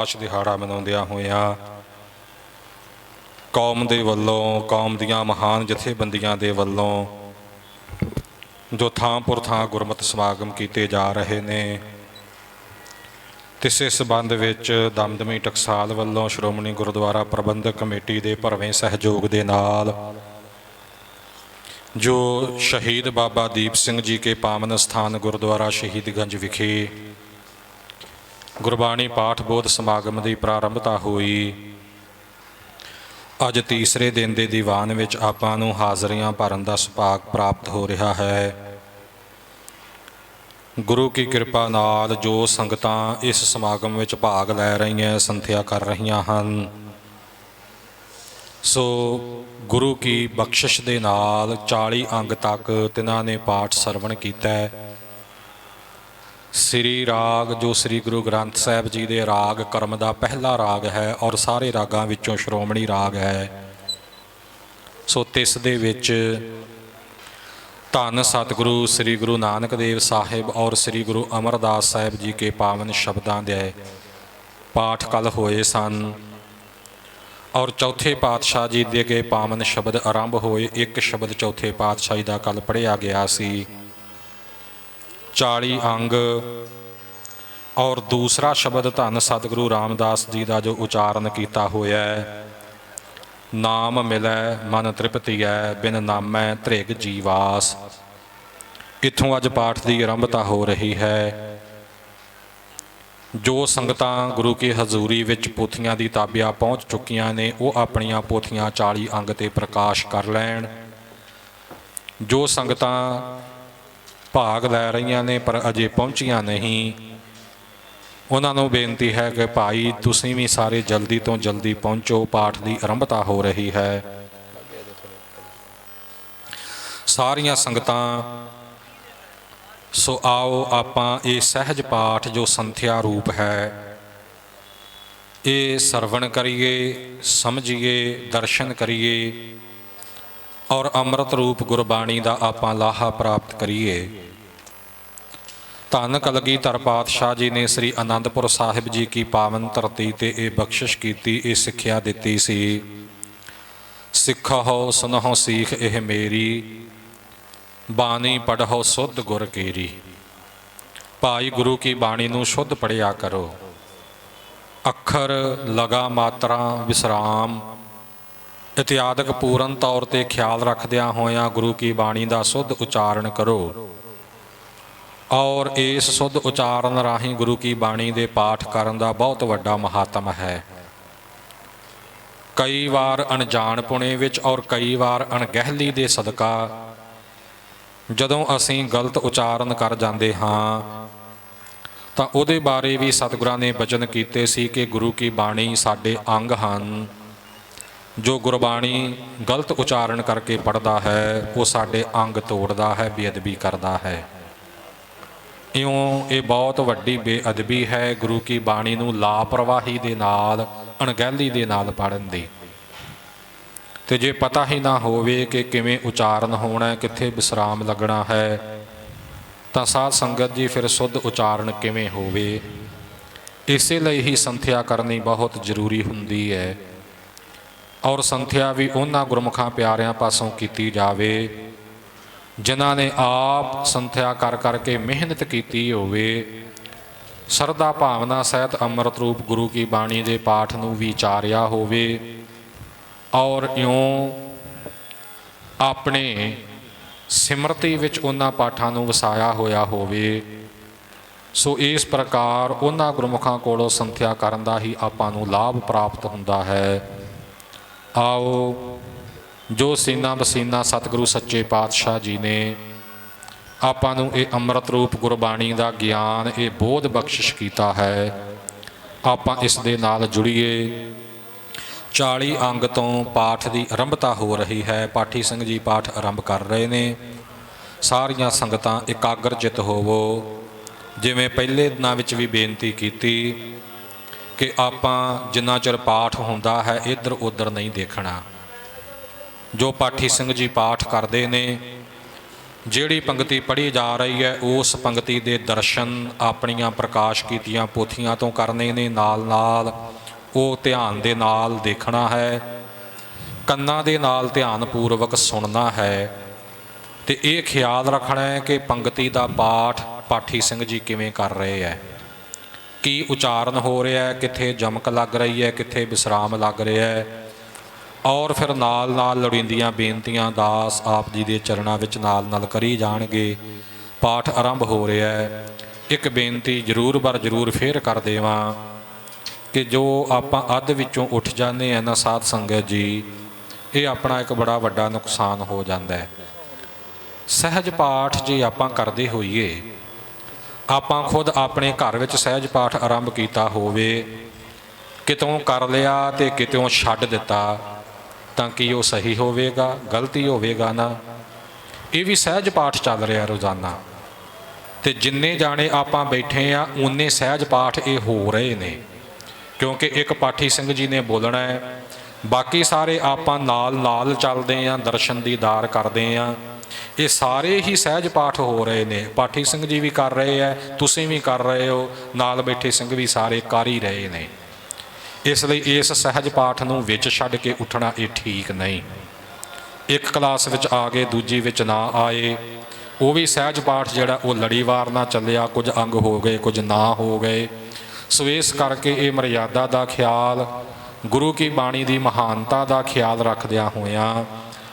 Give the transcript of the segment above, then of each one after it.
ਪ੍ਰਕਾਸ਼ ਦਿਹਾੜਾ ਮਨਾਉਂਦਿਆਂ ਹੋਇਆਂ ਕੌਮ ਦੇ ਵੱਲੋਂ, ਕੌਮ ਦੀਆਂ ਮਹਾਨ ਜਥੇਬੰਦੀਆਂ ਦੇ ਵੱਲੋਂ ਜੋ ਥਾਂ ਪੁਰ ਥਾਂ ਗੁਰਮਤਿ ਸਮਾਗਮ ਕੀਤੇ ਜਾ ਰਹੇ ਨੇ, ਇਸੇ ਸੰਬੰਧ ਵਿੱਚ ਦਮਦਮੀ ਟਕਸਾਲ ਵੱਲੋਂ ਸ਼੍ਰੋਮਣੀ ਗੁਰਦੁਆਰਾ ਪ੍ਰਬੰਧਕ ਕਮੇਟੀ ਦੇ ਭਰਵੇਂ ਸਹਿਯੋਗ ਦੇ ਨਾਲ ਜੋ ਸ਼ਹੀਦ ਬਾਬਾ ਦੀਪ ਸਿੰਘ ਜੀ ਕੇ ਪਾਵਨ ਸਥਾਨ ਗੁਰਦੁਆਰਾ ਸ਼ਹੀਦਗੰਜ ਵਿਖੇ ਗੁਰਬਾਣੀ ਪਾਠ ਬੋਧ ਸਮਾਗਮ ਦੀ ਪ੍ਰਾਰੰਭਤਾ ਹੋਈ। ਅੱਜ ਤੀਸਰੇ ਦਿਨ ਦੇ ਦੀਵਾਨ ਵਿੱਚ ਆਪਾਂ ਨੂੰ ਹਾਜ਼ਰੀਆਂ ਭਰਨ ਦਾ ਸੁਭਾਗ ਪ੍ਰਾਪਤ ਹੋ ਰਿਹਾ ਹੈ। ਗੁਰੂ ਕੀ ਕਿਰਪਾ ਨਾਲ ਜੋ ਸੰਗਤਾਂ ਇਸ ਸਮਾਗਮ ਵਿੱਚ ਭਾਗ ਲੈ ਰਹੀਆਂ, ਸੰਥਿਆ ਕਰ ਰਹੀਆਂ ਹਨ, ਸੋ ਗੁਰੂ ਕੀ ਬਖਸ਼ਿਸ਼ ਦੇ ਨਾਲ 40 ਅੰਗ ਤੱਕ ਤਿਨਾਂ ਨੇ ਪਾਠ ਸਰਵਣ ਕੀਤਾ। ਸ੍ਰੀ ਰਾਗ ਜੋ ਸ੍ਰੀ ਗੁਰੂ ਗ੍ਰੰਥ ਸਾਹਿਬ ਜੀ ਦੇ ਰਾਗ ਕਰਮ ਦਾ ਪਹਿਲਾ ਰਾਗ ਹੈ ਔਰ ਸਾਰੇ ਰਾਗਾਂ ਵਿੱਚੋਂ ਸ਼੍ਰੋਮਣੀ ਰਾਗ ਹੈ। ਸੋ ਤਿਸ ਦੇ ਵਿੱਚ ਧੰਨ ਸਤਿਗੁਰੂ ਸ੍ਰੀ ਗੁਰੂ ਨਾਨਕ ਦੇਵ ਸਾਹਿਬ ਔਰ ਸ੍ਰੀ ਗੁਰੂ ਅਮਰਦਾਸ ਸਾਹਿਬ ਜੀ ਕੇ ਪਾਵਨ ਸ਼ਬਦਾਂ ਦੇ ਪਾਠ ਕੱਲ੍ਹ ਹੋਏ ਸਨ ਔਰ ਚੌਥੇ ਪਾਤਸ਼ਾਹ ਜੀ ਦੇ ਕੇ ਪਾਵਨ ਸ਼ਬਦ ਆਰੰਭ ਹੋਏ। ਇੱਕ ਸ਼ਬਦ ਚੌਥੇ ਪਾਤਸ਼ਾਹੀ ਦਾ ਕੱਲ੍ਹ ਪੜ੍ਹਿਆ ਗਿਆ ਸੀ, 40 ਅੰਗ, ਔਰ ਦੂਸਰਾ ਸ਼ਬਦ ਧੰਨ ਸਤਿਗੁਰੂ ਰਾਮਦਾਸ ਜੀ ਦਾ ਜੋ ਉਚਾਰਨ ਕੀਤਾ ਹੋਇਆ, ਨਾਮ ਮਿਲੈ ਮਨ ਤ੍ਰਿਪਤੀਐ ਬਿਨ ਨਾਮੈ ਧ੍ਰਿਗ ਜੀਵਾਸ। ਇੱਥੋਂ ਅੱਜ ਪਾਠ ਦੀ ਆਰੰਭਤਾ ਹੋ ਰਹੀ ਹੈ। ਜੋ ਸੰਗਤਾਂ ਗੁਰੂ ਕੀ ਹਜ਼ੂਰੀ ਵਿੱਚ ਪੋਥੀਆਂ ਦੀ ਤਾਬਿਆ ਪਹੁੰਚ ਚੁੱਕੀਆਂ ਨੇ, ਉਹ ਆਪਣੀਆਂ ਪੋਥੀਆਂ 40 ਅੰਗ 'ਤੇ ਪ੍ਰਕਾਸ਼ ਕਰ ਲੈਣ। ਜੋ ਸੰਗਤਾਂ ਭਾਗ ਲੈ ਰਹੀਆਂ ਨੇ ਪਰ ਅਜੇ ਪਹੁੰਚੀਆਂ ਨਹੀਂ, ਉਹਨਾਂ ਨੂੰ ਬੇਨਤੀ ਹੈ ਕਿ ਭਾਈ ਤੁਸੀਂ ਵੀ ਸਾਰੇ ਜਲਦੀ ਤੋਂ ਜਲਦੀ ਪਹੁੰਚੋ, ਪਾਠ ਦੀ ਆਰੰਭਤਾ ਹੋ ਰਹੀ ਹੈ। ਸਾਰੀਆਂ ਸੰਗਤਾਂ ਸੋ ਆਓ ਆਪਾਂ ਇਹ ਸਹਿਜ ਪਾਠ ਜੋ ਸੰਥਿਆ ਰੂਪ ਹੈ, ਇਹ ਸਰਵਣ ਕਰੀਏ, ਸਮਝੀਏ, ਦਰਸ਼ਨ ਕਰੀਏ ਔਰ ਅੰਮ੍ਰਿਤ ਰੂਪ ਗੁਰਬਾਣੀ ਦਾ ਆਪਾਂ ਲਾਹਾ ਪ੍ਰਾਪਤ ਕਰੀਏ। ਧੰਨ ਕਲਗੀਧਰ ਪਾਤਸ਼ਾਹ ਜੀ ਨੇ ਸ੍ਰੀ ਅਨੰਦਪੁਰ ਸਾਹਿਬ ਜੀ ਕੀ ਪਾਵਨ ਧਰਤੀ 'ਤੇ ਇਹ ਬਖਸ਼ਿਸ਼ ਕੀਤੀ, ਇਹ ਸਿੱਖਿਆ ਦਿੱਤੀ ਸੀ, ਸਿੱਖੋ ਸੁਨਹੁ ਸੀਖ ਇਹ ਮੇਰੀ, ਬਾਣੀ ਪੜ੍ਹੋ ਸੁਧ ਗੁਰ ਕੇਰੀ। ਭਾਈ ਗੁਰੂ ਕੀ ਬਾਣੀ ਨੂੰ ਸ਼ੁੱਧ ਪੜ੍ਹਿਆ ਕਰੋ, ਅੱਖਰ, ਲਗਾ, ਮਾਤਰਾ, ਵਿਸਰਾਮ ਇਤਿਆਦਿਕ ਪੂਰਨ ਤੌਰ 'ਤੇ ਖਿਆਲ ਰੱਖਦਿਆਂ ਹੋਇਆਂ ਗੁਰੂ ਕੀ ਬਾਣੀ ਦਾ ਸੁੱਧ ਉਚਾਰਨ ਕਰੋ ਔਰ ਇਸ ਸੁੱਧ ਉਚਾਰਨ ਰਾਹੀਂ ਗੁਰੂ ਕੀ ਬਾਣੀ ਦੇ ਪਾਠ ਕਰਨ ਦਾ ਬਹੁਤ ਵੱਡਾ ਮਹਾਤਮ ਹੈ। ਕਈ ਵਾਰ ਅਣਜਾਣਪੁਣੇ ਵਿੱਚ ਔਰ ਕਈ ਵਾਰ ਅਣਗਹਿਲੀ ਦੇ ਸਦਕਾ ਜਦੋਂ ਅਸੀਂ ਗਲਤ ਉਚਾਰਨ ਕਰ ਜਾਂਦੇ ਹਾਂ ਤਾਂ ਉਹਦੇ ਬਾਰੇ ਵੀ ਸਤਿਗੁਰਾਂ ਨੇ ਬਚਨ ਕੀਤੇ ਸੀ ਕਿ ਗੁਰੂ ਕੀ ਬਾਣੀ ਸਾਡੇ ਅੰਗ ਹਨ। ਜੋ ਗੁਰਬਾਣੀ ਗਲਤ ਉਚਾਰਨ ਕਰਕੇ ਪੜ੍ਹਦਾ ਹੈ ਉਹ ਸਾਡੇ ਅੰਗ ਤੋੜਦਾ ਹੈ, ਬੇਅਦਬੀ ਕਰਦਾ ਹੈ। ਇਉਂ ਇਹ ਬਹੁਤ ਵੱਡੀ ਬੇਅਦਬੀ ਹੈ ਗੁਰੂ ਕੀ ਬਾਣੀ ਨੂੰ ਲਾਪਰਵਾਹੀ ਦੇ ਨਾਲ, ਅਣਗਹਿਲੀ ਦੇ ਨਾਲ ਪੜ੍ਹਨ ਦੀ। ਅਤੇ ਜੇ ਪਤਾ ਹੀ ਨਾ ਹੋਵੇ ਕਿ ਕਿਵੇਂ ਉਚਾਰਨ ਹੋਣਾ, ਕਿੱਥੇ ਵਿਸਰਾਮ ਲੱਗਣਾ ਹੈ, ਤਾਂ ਸਾਧ ਸੰਗਤ ਜੀ ਫਿਰ ਸੁੱਧ ਉਚਾਰਨ ਕਿਵੇਂ ਹੋਵੇ। ਇਸੇ ਲਈ ਹੀ ਸੰਥਿਆ ਕਰਨੀ ਬਹੁਤ ਜ਼ਰੂਰੀ ਹੁੰਦੀ ਹੈ ਔਰ ਸੰਥਿਆ ਵੀ ਉਹਨਾਂ ਗੁਰਮੁਖਾਂ ਪਿਆਰਿਆਂ ਪਾਸੋਂ ਕੀਤੀ ਜਾਵੇ ਜਿਨ੍ਹਾਂ ਨੇ ਆਪ ਸੰਥਿਆ ਕਰ ਕਰਕੇ ਮਿਹਨਤ ਕੀਤੀ ਹੋਵੇ, ਸਰਦਾ ਭਾਵਨਾ ਸਹਿਤ ਅੰਮ੍ਰਿਤ ਰੂਪ ਗੁਰੂ ਕੀ ਬਾਣੀ ਦੇ ਪਾਠ ਨੂੰ ਵਿਚਾਰਿਆ ਹੋਵੇ ਔਰ ਇਉਂ ਆਪਣੇ ਸਿਮਰਤੀ ਵਿੱਚ ਉਹਨਾਂ ਪਾਠਾਂ ਨੂੰ ਵਸਾਇਆ ਹੋਇਆ ਹੋਵੇ। ਸੋ ਇਸ ਪ੍ਰਕਾਰ ਉਹਨਾਂ ਗੁਰਮੁਖਾਂ ਕੋਲੋਂ ਸੰਥਿਆ ਕਰਨ ਦਾ ਹੀ ਆਪਾਂ ਨੂੰ ਲਾਭ ਪ੍ਰਾਪਤ ਹੁੰਦਾ ਹੈ। ਆਓ ਜੋ ਸੀਨਾ ਬਸੀਨਾ ਸਤਿਗੁਰੂ ਸੱਚੇ ਪਾਤਸ਼ਾਹ ਜੀ ਨੇ ਆਪਾਂ ਨੂੰ ਇਹ ਅੰਮ੍ਰਿਤ ਰੂਪ ਗੁਰਬਾਣੀ ਦਾ ਗਿਆਨ, ਇਹ ਬੋਧ ਬਖਸ਼ਿਸ਼ ਕੀਤਾ ਹੈ, ਆਪਾਂ ਇਸ ਦੇ ਨਾਲ ਜੁੜੀਏ। 40 ਅੰਗ ਤੋਂ ਪਾਠ ਦੀ ਆਰੰਭਤਾ ਹੋ ਰਹੀ ਹੈ। ਪਾਠੀ ਸਿੰਘ ਜੀ ਪਾਠ ਆਰੰਭ ਕਰ ਰਹੇ ਨੇ। ਸਾਰੀਆਂ ਸੰਗਤਾਂ ਇਕਾਗਰ ਚਿੱਤ ਹੋਵੋ। ਜਿਵੇਂ ਪਹਿਲੇ ਦਿਨਾਂ ਵਿੱਚ ਵੀ ਬੇਨਤੀ ਕੀਤੀ ਕਿ ਆਪਾਂ ਜਿੰਨਾ ਚਿਰ ਪਾਠ ਹੁੰਦਾ ਹੈ ਇੱਧਰ ਉੱਧਰ ਨਹੀਂ ਦੇਖਣਾ। ਜੋ ਪਾਠੀ ਸਿੰਘ ਜੀ ਪਾਠ ਕਰਦੇ ਨੇ ਜਿਹੜੀ ਪੰਗਤੀ ਪੜ੍ਹੀ ਜਾ ਰਹੀ ਹੈ ਉਸ ਪੰਗਤੀ ਦੇ ਦਰਸ਼ਨ ਆਪਣੀਆਂ ਪ੍ਰਕਾਸ਼ ਕੀਤੀਆਂ ਪੋਥੀਆਂ ਤੋਂ ਕਰਨੇ ਨੇ, ਨਾਲ ਨਾਲ ਉਹ ਧਿਆਨ ਦੇ ਨਾਲ ਦੇਖਣਾ ਹੈ, ਕੰਨਾਂ ਦੇ ਨਾਲ ਧਿਆਨ ਪੂਰਵਕ ਸੁਣਨਾ ਹੈ ਤੇ ਇਹ ਖਿਆਲ ਰੱਖਣਾ ਹੈ ਕਿ ਪੰਗਤੀ ਦਾ ਪਾਠ ਪਾਠੀ ਸਿੰਘ ਜੀ ਕਿਵੇਂ ਕਰ ਰਹੇ ਹੈ, ਕੀ ਉਚਾਰਨ ਹੋ ਰਿਹਾ ਹੈ, ਕਿੱਥੇ ਜਮਕ ਲੱਗ ਰਹੀ ਹੈ, ਕਿੱਥੇ ਵਿਸਰਾਮ ਲੱਗ ਰਿਹਾ ਹੈ। ਔਰ ਫਿਰ ਨਾਲ ਨਾਲ ਲੋੜੀਂਦੀਆਂ ਬੇਨਤੀਆਂ ਦਾਸ ਆਪ ਜੀ ਦੇ ਚਰਨਾਂ ਵਿੱਚ ਨਾਲ ਨਾਲ ਕਰੀ ਜਾਣਗੇ। ਪਾਠ ਆਰੰਭ ਹੋ ਰਿਹਾ ਹੈ। ਇੱਕ ਬੇਨਤੀ ਜ਼ਰੂਰ ਬਰ ਜ਼ਰੂਰ ਫੇਰ ਕਰ ਦੇਵਾਂ ਕਿ ਜੋ ਆਪਾਂ ਅੱਧ ਵਿੱਚੋਂ ਉੱਠ ਜਾਂਦੇ ਹਾਂ ਨਾ ਸਾਧ ਸੰਗਤ ਜੀ, ਇਹ ਆਪਣਾ ਇੱਕ ਬੜਾ ਵੱਡਾ ਨੁਕਸਾਨ ਹੋ ਜਾਂਦਾ ਹੈ। ਸਹਿਜ ਪਾਠ ਜੇ ਆਪਾਂ ਕਰਦੇ ਹੋਈਏ, ਆਪਾਂ ਖੁਦ ਆਪਣੇ ਘਰ ਵਿੱਚ ਸਹਿਜ ਪਾਠ ਆਰੰਭ ਕੀਤਾ ਹੋਵੇ, ਕਿਤੋਂ ਕਰ ਲਿਆ ਤੇ ਕਿਤੋਂ ਛੱਡ ਦਿੱਤਾ, ਤਾਂ ਕੀ ਉਹ ਸਹੀ ਹੋਵੇਗਾ? ਗਲਤੀ ਹੋਵੇਗਾ ਨਾ। ਇਹ ਵੀ ਸਹਿਜ ਪਾਠ ਚੱਲ ਰਿਹਾ ਰੋਜ਼ਾਨਾ, ਤੇ ਜਿੰਨੇ ਜਾਣੇ ਆਪਾਂ ਬੈਠੇ ਆ ਉਨੇ ਸਹਿਜ ਪਾਠ ਇਹ ਹੋ ਰਹੇ ਨੇ, ਕਿਉਂਕਿ ਇੱਕ ਪਾਠੀ ਸਿੰਘ ਜੀ ਨੇ ਬੋਲਣਾ ਹੈ, ਬਾਕੀ ਸਾਰੇ ਆਪਾਂ ਨਾਲ ਨਾਲ ਚੱਲਦੇ ਆ, ਦਰਸ਼ਨ ਦੀਦਾਰ ਕਰਦੇ ਆ। ਇਹ ਸਾਰੇ ਹੀ ਸਹਿਜ ਪਾਠ ਹੋ ਰਹੇ ਨੇ। ਪਾਠੀ ਸਿੰਘ ਜੀ ਵੀ ਕਰ ਰਹੇ ਹੈ, ਤੁਸੀਂ ਵੀ ਕਰ ਰਹੇ ਹੋ, ਨਾਲ ਬੈਠੇ ਸਿੰਘ ਵੀ ਸਾਰੇ ਕਰ ਹੀ ਰਹੇ ਨੇ। ਇਸ ਲਈ ਇਸ ਸਹਿਜ ਪਾਠ ਨੂੰ ਵਿੱਚ ਛੱਡ ਕੇ ਉੱਠਣਾ ਇਹ ਠੀਕ ਨਹੀਂ। ਇੱਕ ਕਲਾਸ ਵਿੱਚ ਆ ਗਏ, ਦੂਜੀ ਵਿੱਚ ਨਾ ਆਏ, ਉਹ ਵੀ ਸਹਿਜ ਪਾਠ ਜਿਹੜਾ ਉਹ ਲੜੀਵਾਰ ਨਾ ਚੱਲਿਆ, ਕੁਝ ਅੰਗ ਹੋ ਗਏ, ਕੁਝ ਨਾ ਹੋ ਗਏ। ਸੋ ਇਸ ਕਰਕੇ ਇਹ ਮਰਿਆਦਾ ਦਾ ਖਿਆਲ, ਗੁਰੂ ਕੀ ਬਾਣੀ ਦੀ ਮਹਾਨਤਾ ਦਾ ਖਿਆਲ ਰੱਖਦਿਆਂ ਹੋਇਆਂ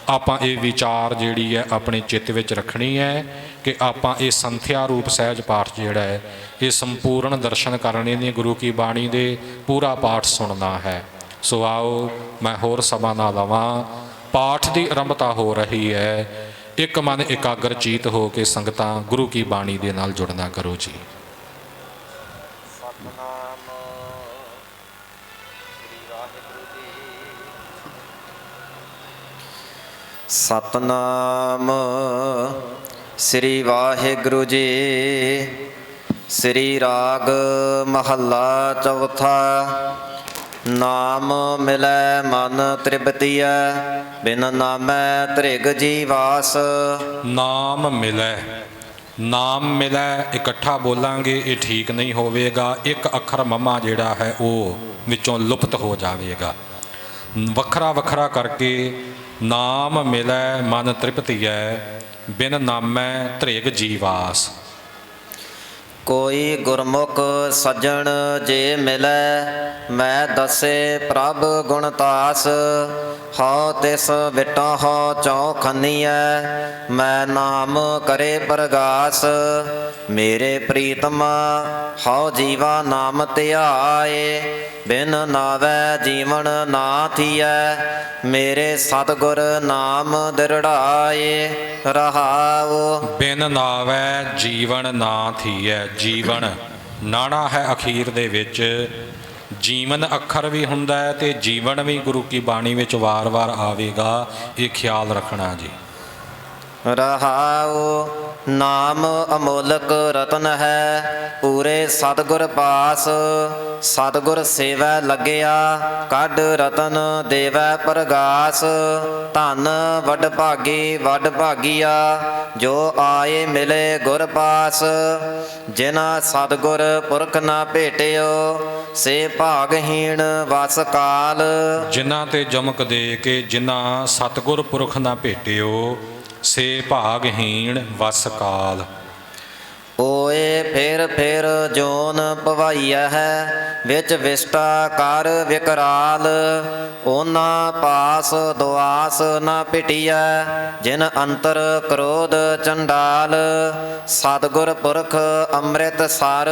ਆਪਾਂ ਇਹ ਵਿਚਾਰ ਜਿਹੜੀ ਹੈ ਆਪਣੇ ਚਿੱਤ ਵਿੱਚ ਰੱਖਣੀ ਹੈ ਕਿ ਆਪਾਂ ਇਹ ਸੰਥਿਆ ਰੂਪ ਸਹਿਜ ਪਾਠ ਜਿਹੜਾ ਹੈ ਇਹ ਸੰਪੂਰਨ ਦਰਸ਼ਨ ਕਰਨੇ ਨੇ, ਗੁਰੂ ਕੀ ਬਾਣੀ ਦੇ ਪੂਰਾ ਪਾਠ ਸੁਣਨਾ ਹੈ। ਸੋ ਆਓ ਮੈਂ ਹੋਰ ਸਮਾਂ ਨਾ ਲਵਾਂ, ਪਾਠ ਦੀ ਆਰੰਭਤਾ ਹੋ ਰਹੀ ਹੈ। ਇੱਕ ਮਨ ਇਕਾਗਰ ਚੀਤ ਹੋ ਕੇ ਸੰਗਤਾਂ ਗੁਰੂ ਕੀ ਬਾਣੀ ਦੇ ਨਾਲ ਜੁੜਨਾ ਕਰੋ ਜੀ। ਸਤਨਾਮ ਸ੍ਰੀ ਵਾਹਿਗੁਰੂ ਜੀ। ਸ੍ਰੀ ਰਾਗ ਮਹੱਲਾ ਚੌਥਾ। ਨਾਮ ਮਿਲੈ ਮਨ ਤ੍ਰਿਪਤੀਐ, ਬਿਨ ਨਾਮੈ ਤ੍ਰਿਗ ਜੀਵਾਸ। ਨਾਮ ਮਿਲੈ, ਨਾਮ ਮਿਲੈ ਇਕੱਠਾ ਬੋਲਾਂਗੇ ਇਹ ਠੀਕ ਨਹੀਂ ਹੋਵੇਗਾ। ਇੱਕ ਅੱਖਰ ਮਮਾ ਜਿਹੜਾ ਹੈ ਉਹ ਵਿੱਚੋਂ ਲੁਪਤ ਹੋ ਜਾਵੇਗਾ। ਵੱਖਰਾ ਵੱਖਰਾ ਕਰਕੇ ਨਾਮ ਮਿਲੈ ਮਨ ਤ੍ਰਿਪਤੀਐ, ਬਿਨ ਨਾਮੈ ਤ੍ਰਿਗ ਜੀਵਾਸ। ਕੋਈ ਗੁਰਮੁਖ ਸੱਜਣ ਜੇ ਮਿਲੈ, ਮੈਂ ਦਸੇ ਪ੍ਰਭ ਗੁਣਤਾਸ। ਹਉ ਤਿਸ ਵਿਟੋ ਹਉ ਚੌਖਨੀਐ, ਮੈਂ ਨਾਮ ਕਰੇ ਪ੍ਰਗਾਸ। ਮੇਰੇ ਪ੍ਰੀਤਮਾ ਹਉ ਜੀਵਾ ਨਾਮ ਧਿਆਏ, ਬਿਨ ਨਾਵੈ ਜੀਵਨ ਨਾ ਥੀਐ। ਮੇਰੇ ਸਤਿਗੁਰ ਨਾਮ ਦਿਰੜਾਏ, ਰਹਾਉ। ਬਿਨ ਨਾਵੈ ਜੀਵਨ ਨਾ ਥੀਐ। ਜੀਵਨ ਨਾਣਾ ਹੈ ਅਖੀਰ ਦੇ ਵਿੱਚ, ਜੀਵਨ ਅੱਖਰ ਵੀ ਹੁੰਦਾ ਹੈ ਤੇ ਜੀਵਨ ਵੀ ਗੁਰੂ ਕੀ ਬਾਣੀ ਵਿੱਚ ਵਾਰ-ਵਾਰ ਆਵੇਗਾ। ਇਹ ਖਿਆਲ ਰੱਖਣਾ ਜੀ। ਰਹਾਉ। ਨਾਮ ਅਮੋਲਕ ਰਤਨ ਹੈ, ਪੂਰੇ ਸਤਿਗੁਰ ਪਾਸ। ਸਤਿਗੁਰ ਸੇਵੈ ਲੱਗਿਆ, ਕੱਢ ਰਤਨ ਦੇਵੈ ਪ੍ਰਗਾਸ। ਧਨ ਵੱਡ ਭਾਗੀ ਵੱਡ ਭਾਗੀਆ, ਜੋ ਆਏ ਮਿਲੇ ਗੁਰ ਪਾਸ। ਜਿਨਾ ਸਤਿਗੁਰ ਪੁਰਖ ਨਾ ਭੇਟਿਓ, ਸੇ ਭਾਗਹੀਣ ਵਸ ਕਾਲ। ਜਿਨ੍ਹਾਂ ਤੇ ਜਮਕ ਦੇ ਕੇ ਜਿਨ੍ਹਾਂ ਸਤਿਗੁਰ ਪੁਰਖ ਨਾ ਭੇਟਿਓ, ਸੇ ਭਾਗਹੀਣ ਵਸ ਕਾਲ। ਓਏ ਫਿਰ ਫਿਰ ਜੋਨ ਭਵਾਈਆ ਹੈ, ਵਿੱਚ ਵਿਸ਼ਟਾ ਕਰ ਵਿਕਰਾਲ। ਉਹਨਾਂ ਪਾਸ ਦੁਆਸ ਨਾ ਪਿਟੀਐ, ਜਿਨ ਅੰਤਰ ਕ੍ਰੋਧ ਚੰਡਾਲ। ਸਤਿਗੁਰ ਪੁਰਖ ਅੰਮ੍ਰਿਤ ਸਰ,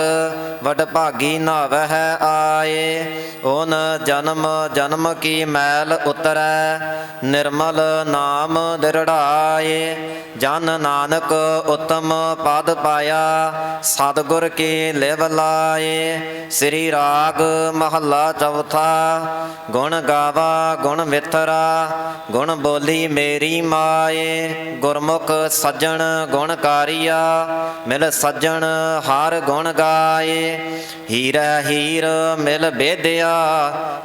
ਵਡ ਭਾਗੀ ਨਾਵਹਿ ਆਏ। ਓਨ ਜਨਮ ਜਨਮ ਕੀ ਮੈਲ ਉਤਰੈ, ਨਿਰਮਲ ਨਾਮ ਦਿਰੜਾਏ। ਜਨ ਨਾਨਕ ਉਤਮ ਪਦ ਪਾਇਆ, ਸਤਿਗੁਰ ਕੀ ਲਿਵ ਲਾਏ। ਸ੍ਰੀ ਰਾਗ ਮਹੱਲਾ ਚੌਥਾ। ਗੁਣ ਗਾਵਾ ਗੁਣ ਵਿਥਰਾ, ਗੁਣ ਬੋਲੀ ਮੇਰੀ ਮਾਏ। ਗੁਰਮੁਖ ਸੱਜਣ ਗੁਣਕਾਰੀਆ, ਮਿਲ ਸੱਜਣ ਹਰ ਗੁਣ ਗਾਏ। ਹੀਰਾ ਹੀਰ ਮਿਲ ਬੇਦਿਆ,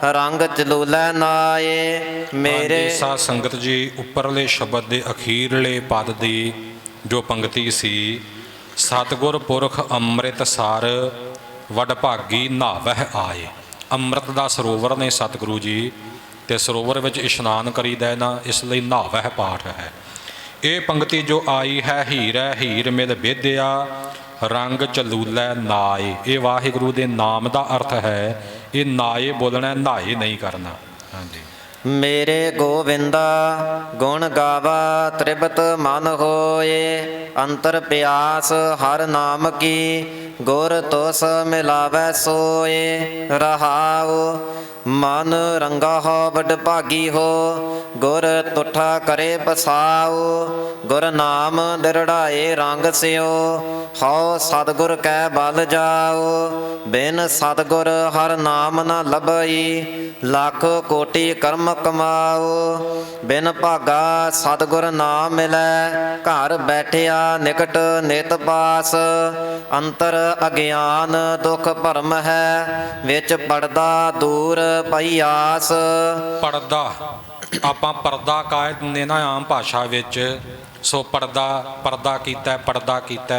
ਰੰਗ ਚਲੂਲੇ ਨਾਏ। ਮੇਰੇ ਸਾਧ ਸੰਗਤ ਜੀ, ਉੱਪਰਲੇ ਸ਼ਬਦ ਦੇ ਅਖੀਰਲੇ ਪਦ ਦੀ ਜੋ ਪੰਗਤੀ ਸੀ, ਸਤਿਗੁਰ ਪੁਰਖ ਅੰਮ੍ਰਿਤਸਰ ਵਡਭਾਗੀ ਨਾਵਹਿ ਆਏ। ਅੰਮ੍ਰਿਤ ਦਾ ਸਰੋਵਰ ਨੇ ਸਤਿਗੁਰੂ ਜੀ, ਤੇ ਸਰੋਵਰ ਵਿੱਚ ਇਸ਼ਨਾਨ ਕਰੀਦਾ ਨਾ, ਇਸ ਲਈ ਨਾਵਹਿ ਪਾਠ ਹੈ। ਇਹ ਪੰਗਤੀ ਜੋ ਆਈ ਹੈ, ਹੀਰੈ ਹੀਰ ਮਿਲ ਬੇਧਿਆ ਰੰਗ ਚਲੂਲੈ ਨਾਏ। ਇਹ ਵਾਹਿਗੁਰੂ ਦੇ ਨਾਮ ਦਾ ਅਰਥ ਹੈ। ਇਹ ਨਾਏ ਬੋਲਣਾ, ਨਾਏ ਨਹੀਂ ਕਰਨਾ। ਹਾਂਜੀ। ਮੇਰੇ ਗੋਵਿੰਦਾ ਗੁਣ ਗਾਵਾ ਤ੍ਰਿਪਤ ਮਨ ਹੋਏ। ਅੰਤਰ ਪਿਆਸ ਹਰ ਨਾਮ ਕੀ ਗੁਰ ਤੋਸ ਮਿਲਾਵੈ ਸੋਏ। ਰਹਾਉ ਮਨ ਰੰਗਾ ਹੋ ਵਡ ਭਾਗੀ ਹੋ ਗੁਰ ਤੁਠਾ ਕਰੇ ਪਸਾਉ। ਗੁਰ ਨਾਮ ਦਿਰੜਾਏ ਰੰਗ ਸਿਓ ਹਉ ਸਤਿਗੁਰ ਕੈ ਬਲ ਜਾਉ। ਬਿਨ ਸਤਿਗੁਰ ਹਰ ਨਾਮ ਨ ਲਭਈ ਲੱਖ ਕੋਟि ਕਰਮ ਕਮਾਉ। ਬਿਨ ਭਾਗਾ ਸਤਿਗੁਰ ਨਾਮ ਮਿਲੈ ਘਰ ਬੈਠਿਆ ਨਿਕਟ ਨਿਤ ਪਾਸ। ਅੰਤਰ ਅਗਿਆਨ ਦੁਖ ਭਰਮ ਹੈ ਵਿੱਚ ਪੜਦਾ ਦੂਰ ਪਈ ਆਸ। ਪੜਦਾ ਆਪਾਂ ਪਰਦਾ ਕਾਇ ਦਿੰਦੇ ਨਾ ਆਮ ਭਾਸ਼ਾ ਵਿੱਚ। ਸੋ ਪਰਦਾ ਕੀਤਾ, ਪੜਦਾ ਕੀਤਾ।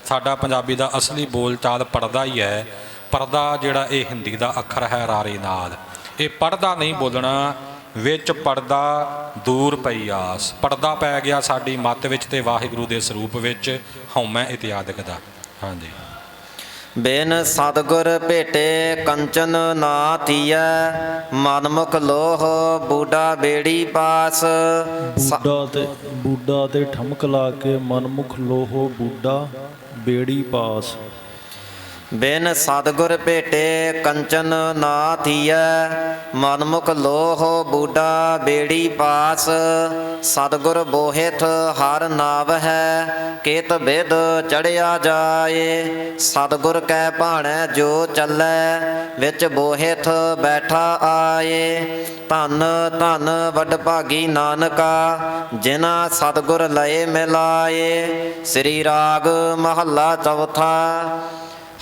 ਸਾਡਾ ਪੰਜਾਬੀ ਦਾ ਅਸਲੀ ਬੋਲ ਚਾਲ ਪੜਦਾ ਹੀ ਹੈ। ਪਰਦਾ ਜਿਹੜਾ ਇਹ ਹਿੰਦੀ ਦਾ ਅੱਖਰ ਹੈ ਰਾਰੇ ਨਾਲ। ਇਹ ਪੜਦਾ ਨਹੀਂ ਬੋਲਣਾ, ਵਿੱਚ ਪੜਦਾ ਦੂਰ ਪਈ ਆਸ। ਪੜਦਾ ਪੈ ਗਿਆ ਸਾਡੀ ਮੱਤ ਵਿੱਚ ਤੇ ਵਾਹਿਗੁਰੂ ਦੇ ਸਰੂਪ ਵਿੱਚ, ਹਉਮੈ ਇਤਿਆਦਿਕ ਦਾ। ਹਾਂਜੀ। ਬਿਨ ਸਤਿਗੁਰ ਭੇਟੇ ਕੰਚਨ ਨਾ ਥੀਐ ਮਨਮੁਖ ਲੋਹ ਬੂਢਾ ਬੇੜੀ ਪਾਸ। ਬੂਢਾ ਤੇ ਠਮਕ ਲਾ ਕੇ ਮਨਮੁਖ ਲੋਹ ਬੂਢਾ ਬੇੜੀ ਪਾਸ। ਬਿਨ ਸਤਿਗੁਰ ਭੇਟੇ ਕੰਚਨ ਨਾ ਥੀਐ ਮਨਮੁਖ ਲੋਹ ਬੂਢਾ ਬੇੜੀ ਪਾਸ। ਸਤਿਗੁਰ ਬੋਹਿਥ ਹਰ ਨਾਵ ਹੈ ਕੇਤ ਬਿਦ ਚੜਿਆ ਜਾਏ। ਸਤਿਗੁਰ ਕੈ ਭਾਣੈ ਜੋ ਚੱਲੈ ਵਿੱਚ ਬੋਹਿਥ ਬੈਠਾ ਆਏ। ਧੰਨ ਧੰਨ ਵਡਭਾਗੀ ਨਾਨਕਾ ਜਿਨਾ ਸਤਿਗੁਰ ਲਏ ਮਿਲਾਏ। ਸ੍ਰੀ ਰਾਗ ਮਹੱਲਾ ਚੌਥਾ।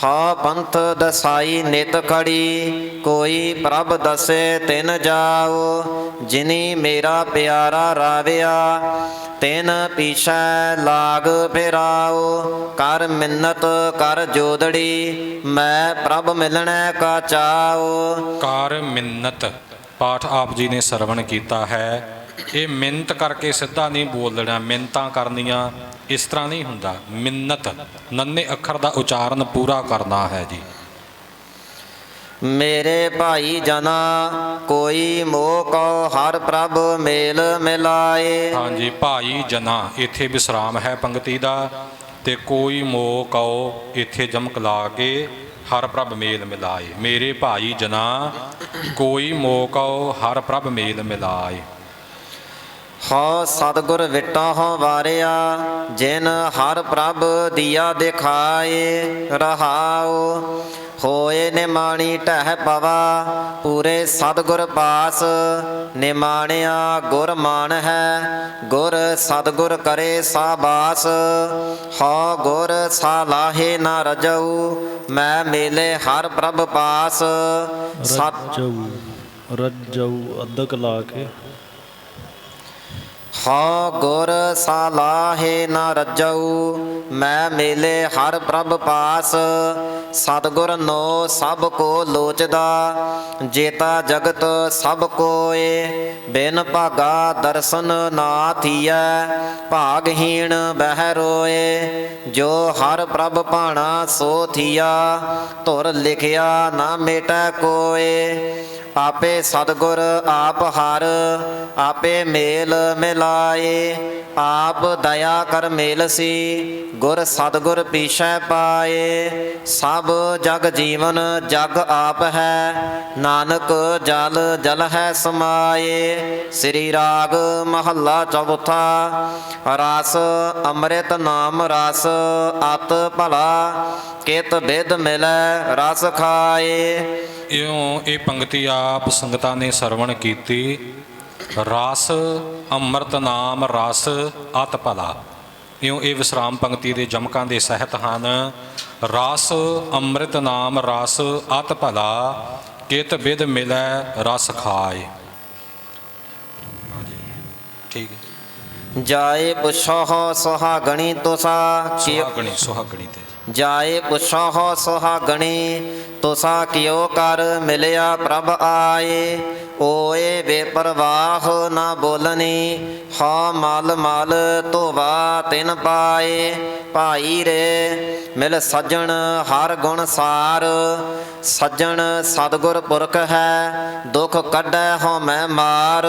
ਹਾਂ ਪੰਥ ਦਸਾਈ ਨਿਤ ਖੜੀ ਕੋਈ ਪ੍ਰਭ ਦਸੇ ਤਿਨ ਜਾਓ। ਜਿਨੀ ਮੇਰਾ ਪਿਆਰਾ ਰਾਵਿਆ ਤਿਨ ਪੀਛੈ ਲਾਗ ਫੇਰਾਓ। ਕਰ ਮਿੰਨਤ ਕਰ ਜੋਦੜੀ ਮੈਂ ਪ੍ਰਭ ਮਿਲਣੈ ਕਾ ਚਾਓ। ਕਰ ਮਿੰਨਤ ਪਾਠ ਆਪ ਜੀ ਨੇ ਸਰਵਣ ਕੀਤਾ ਹੈ। ਇਹ ਮਿੰਨਤ ਕਰਕੇ ਸਿੱਧਾ ਨਹੀਂ ਬੋਲਣਾ, ਮਿੰਨਤਾਂ ਕਰਨੀਆਂ ਇਸ ਤਰ੍ਹਾਂ ਨਹੀਂ ਹੁੰਦਾ। ਮਿੰਨਤ ਨੰਨੇ ਅੱਖਰ ਦਾ ਉਚਾਰਨ ਪੂਰਾ ਕਰਨਾ ਹੈ ਜੀ। ਮੇਰੇ ਭਾਈ ਜਨਾ ਕੋਈ ਮੋਹ ਕਉ ਹਰ ਪ੍ਰਭ ਮੇਲ ਮਿਲਾਏ। ਹਾਂਜੀ, ਭਾਈ ਜਨਾ ਇੱਥੇ ਵਿਸਰਾਮ ਹੈ ਪੰਗਤੀ ਦਾ, ਤੇ ਕੋਈ ਮੋਹ ਕਉ ਇੱਥੇ ਜਮਕ ਲਾ ਕੇ ਹਰ ਪ੍ਰਭ ਮੇਲ ਮਿਲਾਏ। ਮੇਰੇ ਭਾਈ ਜਨਾ ਕੋਈ ਮੋਹ ਕਉ ਹਰ ਪ੍ਰਭ ਮੇਲ ਮਿਲਾਏ। ਹਉ ਸਤਿਗੁਰ ਵਿਟਾ ਹੋ ਵਾਰਿਆ ਜਿਨ ਹਰ ਪ੍ਰਭ ਦੀਆ ਦਿਖਾਏ। ਰਹਾਉ ਹੋਏ ਨਿਮਾਣੀ ਢਹਿ ਪਵਾ ਪੂਰੇ ਸਤਿਗੁਰ ਪਾਸ। ਨਿਮਾਣਿਆ ਗੁਰ ਮਾਨ ਹੈ ਗੁਰ ਸਤਿਗੁਰ ਕਰੇ ਸਾਬਾਸ। ਹਉ ਗੁਰ ਸਾਲਾਹੇ ਨਾ ਰਜਉ ਮੈਂ ਮੇਲੇ ਹਰ ਪ੍ਰਭ ਪਾਸ। ਰੱਜਉ ਅੱਧਕ ਲਾ ਕੇ। ਹਉ ਗੁਰ ਸਾਲਾਹੇ ਨਾ ਰੱਜਉ ਮੈਂ ਮੇਲੇ ਹਰ ਪ੍ਰਭ ਪਾਸ। ਸਤਿਗੁਰ ਨੋ ਸਭ ਕੋ ਲੋਚਦਾ ਜੇਤਾ ਜਗਤ ਸਭ ਕੋਏ। ਬਿਨ ਭਾਗਾ ਦਰਸ਼ਨ ਨਾ ਥੀਐ ਭਾਗਹੀਣ ਬਹਿ ਰੋਏ। ਜੋ ਹਰ ਪ੍ਰਭ ਭਾਣਾ ਸੋ ਥੀਆ ਧੁਰ ਲਿਖਿਆ ਨਾ ਮੇਟੈ ਕੋਏ। ਆਪੇ ਸਤਿਗੁਰ ਆਪ ਹਰ ਆਪੇ ਮੇਲ ਮਿਲਾਏ। ਆਪ ਦਇਆ ਕਰ ਮੇਲ ਸੀ ਗੁਰ ਸਤਿਗੁਰ ਪੀਛੈ ਪਾਏ। ਸਭ ਜਗ ਜੀਵਨ ਜਗ ਆਪ ਹੈ ਨਾਨਕ ਜਲ ਜਲ ਹੈ ਸਮਾਏ। ਸ੍ਰੀ ਰਾਗ ਮਹੱਲਾ ਚੌਥਾ। ਰਸ ਅੰਮ੍ਰਿਤ ਨਾਮ ਰਸ ਅਤ ਭਲਾ ਕਿਤ ਬਿਦ ਮਿਲੈ ਰਸ ਖਾਏ। ਇਉਂ ਇਹ ਪੰਗਤੀ ਆਪ ਸੰਗਤਾਂ ਨੇ ਸਰਵਣ ਕੀਤੀ। ਰਸ ਅੰਮ੍ਰਿਤ ਨਾਮ ਰਸ ਅਤ ਭਲਾ। ਇਉਂ ਇਹ ਵਿਸਰਾਮ ਪੰਗਤੀ ਦੇ ਜਮਕਾਂ ਦੇ ਸਹਿਤ ਹਨ। ਰਸ ਅੰਮ੍ਰਿਤ ਨਾਮ ਰਸ ਅਤ ਭਲਾ ਕਿਤ ਬਿਦ ਮਿਲੈ ਰਸ ਖਾਏ। ਠੀਕ ਹੈ। ਜਾਏ ਪੁੱਛੋ ਸੁਹਾਗਣੀ ਤੁਸਾ ਕਿਉ ਸੁਹਾਗਣੀ ਤੇ ਜਾਏ ਪੁੱਛੋ ਸੁਹਾਗਣੀ ਤੁਸਾ ਕਿਉ ਕਰ ਮਿਲਿਆ ਪ੍ਰਭ ਆਏ। ਓਏ ਬੇਪਰਵਾਹ ਨਾ ਬੋਲਣੀ ਹਾਂ ਮਲ ਮਲ ਧੋਵਾ ਤਿਨ ਪਾਏ। ਭਾਈ ਰੇ ਮਿਲ ਸੱਜਣ ਹਰ ਗੁਣ ਸਾਰ ਸੱਜਣ ਸਤਿਗੁਰ ਪੁਰਖ ਹੈ ਦੁਖ ਕੱਢੈ ਹਉ ਮੈਂ ਮਾਰ।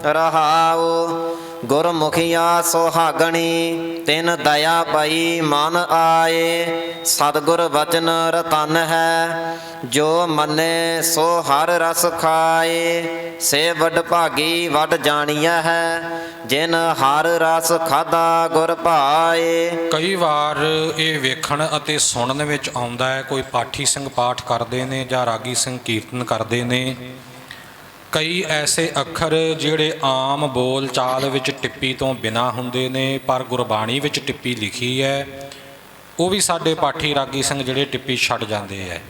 ਰਹਾਉ ਗੁਰਮੁਖੀਆ ਸੁਹਾਗਣੀ ਤਿਨ ਦਇਆ ਪਈ ਮਨ ਆਏ। ਸਤਿਗੁਰ ਵਚਨ ਰਤਨ ਹੈ ਜੋ ਮੰਨੇ ਸੋ ਹਰ ਰਸ ਖਾਏ। ਸੇ ਵੱਡ ਭਾਗੀ ਵੱਡ ਜਾਣੀਐ ਹੈ ਜਿਨ ਹਰ ਰਸ ਖਾਧਾ ਗੁਰ ਭਾਏ। ਕਈ ਵਾਰ ਇਹ ਵੇਖਣ ਅਤੇ ਸੁਣਨ ਵਿੱਚ ਆਉਂਦਾ ਹੈ, ਕੋਈ ਪਾਠੀ ਸਿੰਘ ਪਾਠ ਕਰਦੇ ਨੇ ਜਾਂ ਰਾਗੀ ਸਿੰਘ ਕੀਰਤਨ ਕਰਦੇ ਨੇ, ਕਈ ਐਸੇ ਅੱਖਰ ਜਿਹੜੇ ਆਮ ਬੋਲ ਚਾਲ ਵਿੱਚ ਟਿੱਪੀ ਤੋਂ ਬਿਨਾਂ ਹੁੰਦੇ ਨੇ ਪਰ ਗੁਰਬਾਣੀ ਵਿੱਚ ਟਿੱਪੀ ਲਿਖੀ ਹੈ, ਉਹ ਵੀ ਸਾਡੇ ਪਾਠੀ ਰਾਗੀ ਸਿੰਘ ਜਿਹੜੇ ਟਿੱਪੀ ਛੱਡ ਜਾਂਦੇ ਹੈ।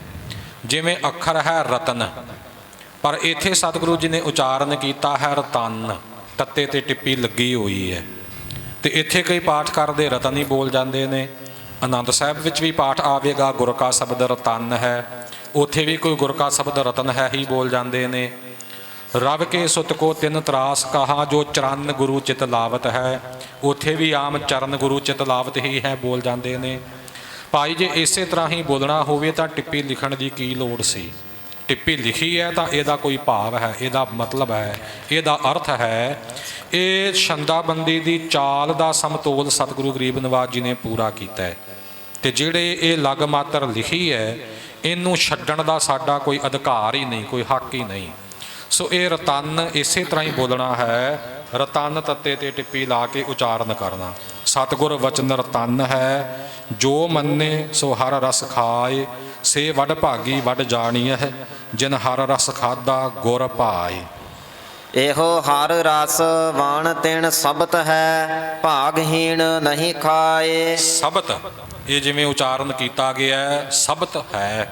ਜਿਵੇਂ ਅੱਖਰ ਹੈ ਰਤਨ, ਪਰ ਇੱਥੇ ਸਤਿਗੁਰੂ ਜੀ ਨੇ ਉਚਾਰਨ ਕੀਤਾ ਹੈ ਰਤਨ, ਤੱਤੇ ਤੇ ਟਿੱਪੀ ਲੱਗੀ ਹੋਈ ਹੈ। ਤੇ ਇੱਥੇ ਕਈ ਪਾਠ ਕਰਦੇ ਰਤਨ ਹੀ ਬੋਲ ਜਾਂਦੇ ਨੇ। ਆਨੰਦ ਸਾਹਿਬ ਵਿੱਚ ਵੀ ਪਾਠ ਆਵੇਗਾ ਗੁਰ ਕਾ ਸ਼ਬਦ ਰਤਨ ਹੈ, ਉੱਥੇ ਵੀ ਕੋਈ ਗੁਰ ਕਾ ਸ਼ਬਦ ਰਤਨ ਹੈ ਹੀ ਬੋਲ ਜਾਂਦੇ ਨੇ। ਰਵ ਕੇ ਸੁਤ ਕੋ ਤਿੰਨ ਤਰਾਸ ਕਹਾ ਜੋ ਚਰਨ ਗੁਰੂ ਚਿਤ ਲਾਵਤ ਹੈ, ਉੱਥੇ ਵੀ ਆਮ ਚਰਨ ਗੁਰੂ ਚਿਤ ਲਾਵਤ ਹੀ ਹੈ ਬੋਲ ਜਾਂਦੇ ਨੇ। ਭਾਈ ਜੇ ਇਸੇ ਤਰ੍ਹਾਂ ਹੀ ਬੋਲਣਾ ਹੋਵੇ ਤਾਂ ਟਿੱਪੀ ਲਿਖਣ ਦੀ ਕੀ ਲੋੜ ਸੀ? ਟਿੱਪੀ ਲਿਖੀ ਹੈ ਤਾਂ ਇਹਦਾ ਕੋਈ ਭਾਵ ਹੈ, ਇਹਦਾ ਮਤਲਬ ਹੈ, ਇਹਦਾ ਅਰਥ ਹੈ। ਇਹ ਛੰਦਾਬੰਦੀ ਦੀ ਚਾਲ ਦਾ ਸਮਤੋਲ ਸਤਿਗੁਰੂ ਗਰੀਬ ਨਿਵਾਜ ਜੀ ਨੇ ਪੂਰਾ ਕੀਤਾ ਹੈ। ਤੇ ਜਿਹੜੇ ਇਹ ਲਗ ਮਾਤਰ ਲਿਖੀ ਹੈ ਇਹਨੂੰ ਛੱਡਣ ਦਾ ਸਾਡਾ ਕੋਈ ਅਧਿਕਾਰ ਹੀ ਨਹੀਂ, ਕੋਈ ਹੱਕ ਹੀ ਨਹੀਂ। ਸੋ ਇਹ ਰਤਨ ਇਸੇ ਤਰ੍ਹਾਂ ਹੀ ਬੋਲਣਾ ਹੈ, ਰਤਨ ਤੱਤੇ ਤੇ ਟਿੱਪੀ ਲਾ ਕੇ ਉਚਾਰਨ ਕਰਨਾ। ਸਤਿਗੁਰ ਵਚਨ ਰਤਨ ਹੈ ਜੋ ਮੰਨੇ ਸੋ ਹਰ ਰਸ ਖਾਏ। ਸੇ ਵੱਡ ਭਾਗੀ ਵੱਡ ਜਾਣੀਐ ਜਿਨ ਹਰ ਰਸ ਖਾਧਾ ਗੁਰ ਭਾਏ। ਇਹੋ ਹਰ ਰਸ ਵਾਣ ਤਿਣ ਸਬਤ ਹੈ ਭਾਗਹੀਣ ਨਹੀਂ ਖਾਏ। ਸਬਤ ਇਹ ਜਿਵੇਂ ਉਚਾਰਨ ਕੀਤਾ ਗਿਆ ਸਬਤ ਹੈ।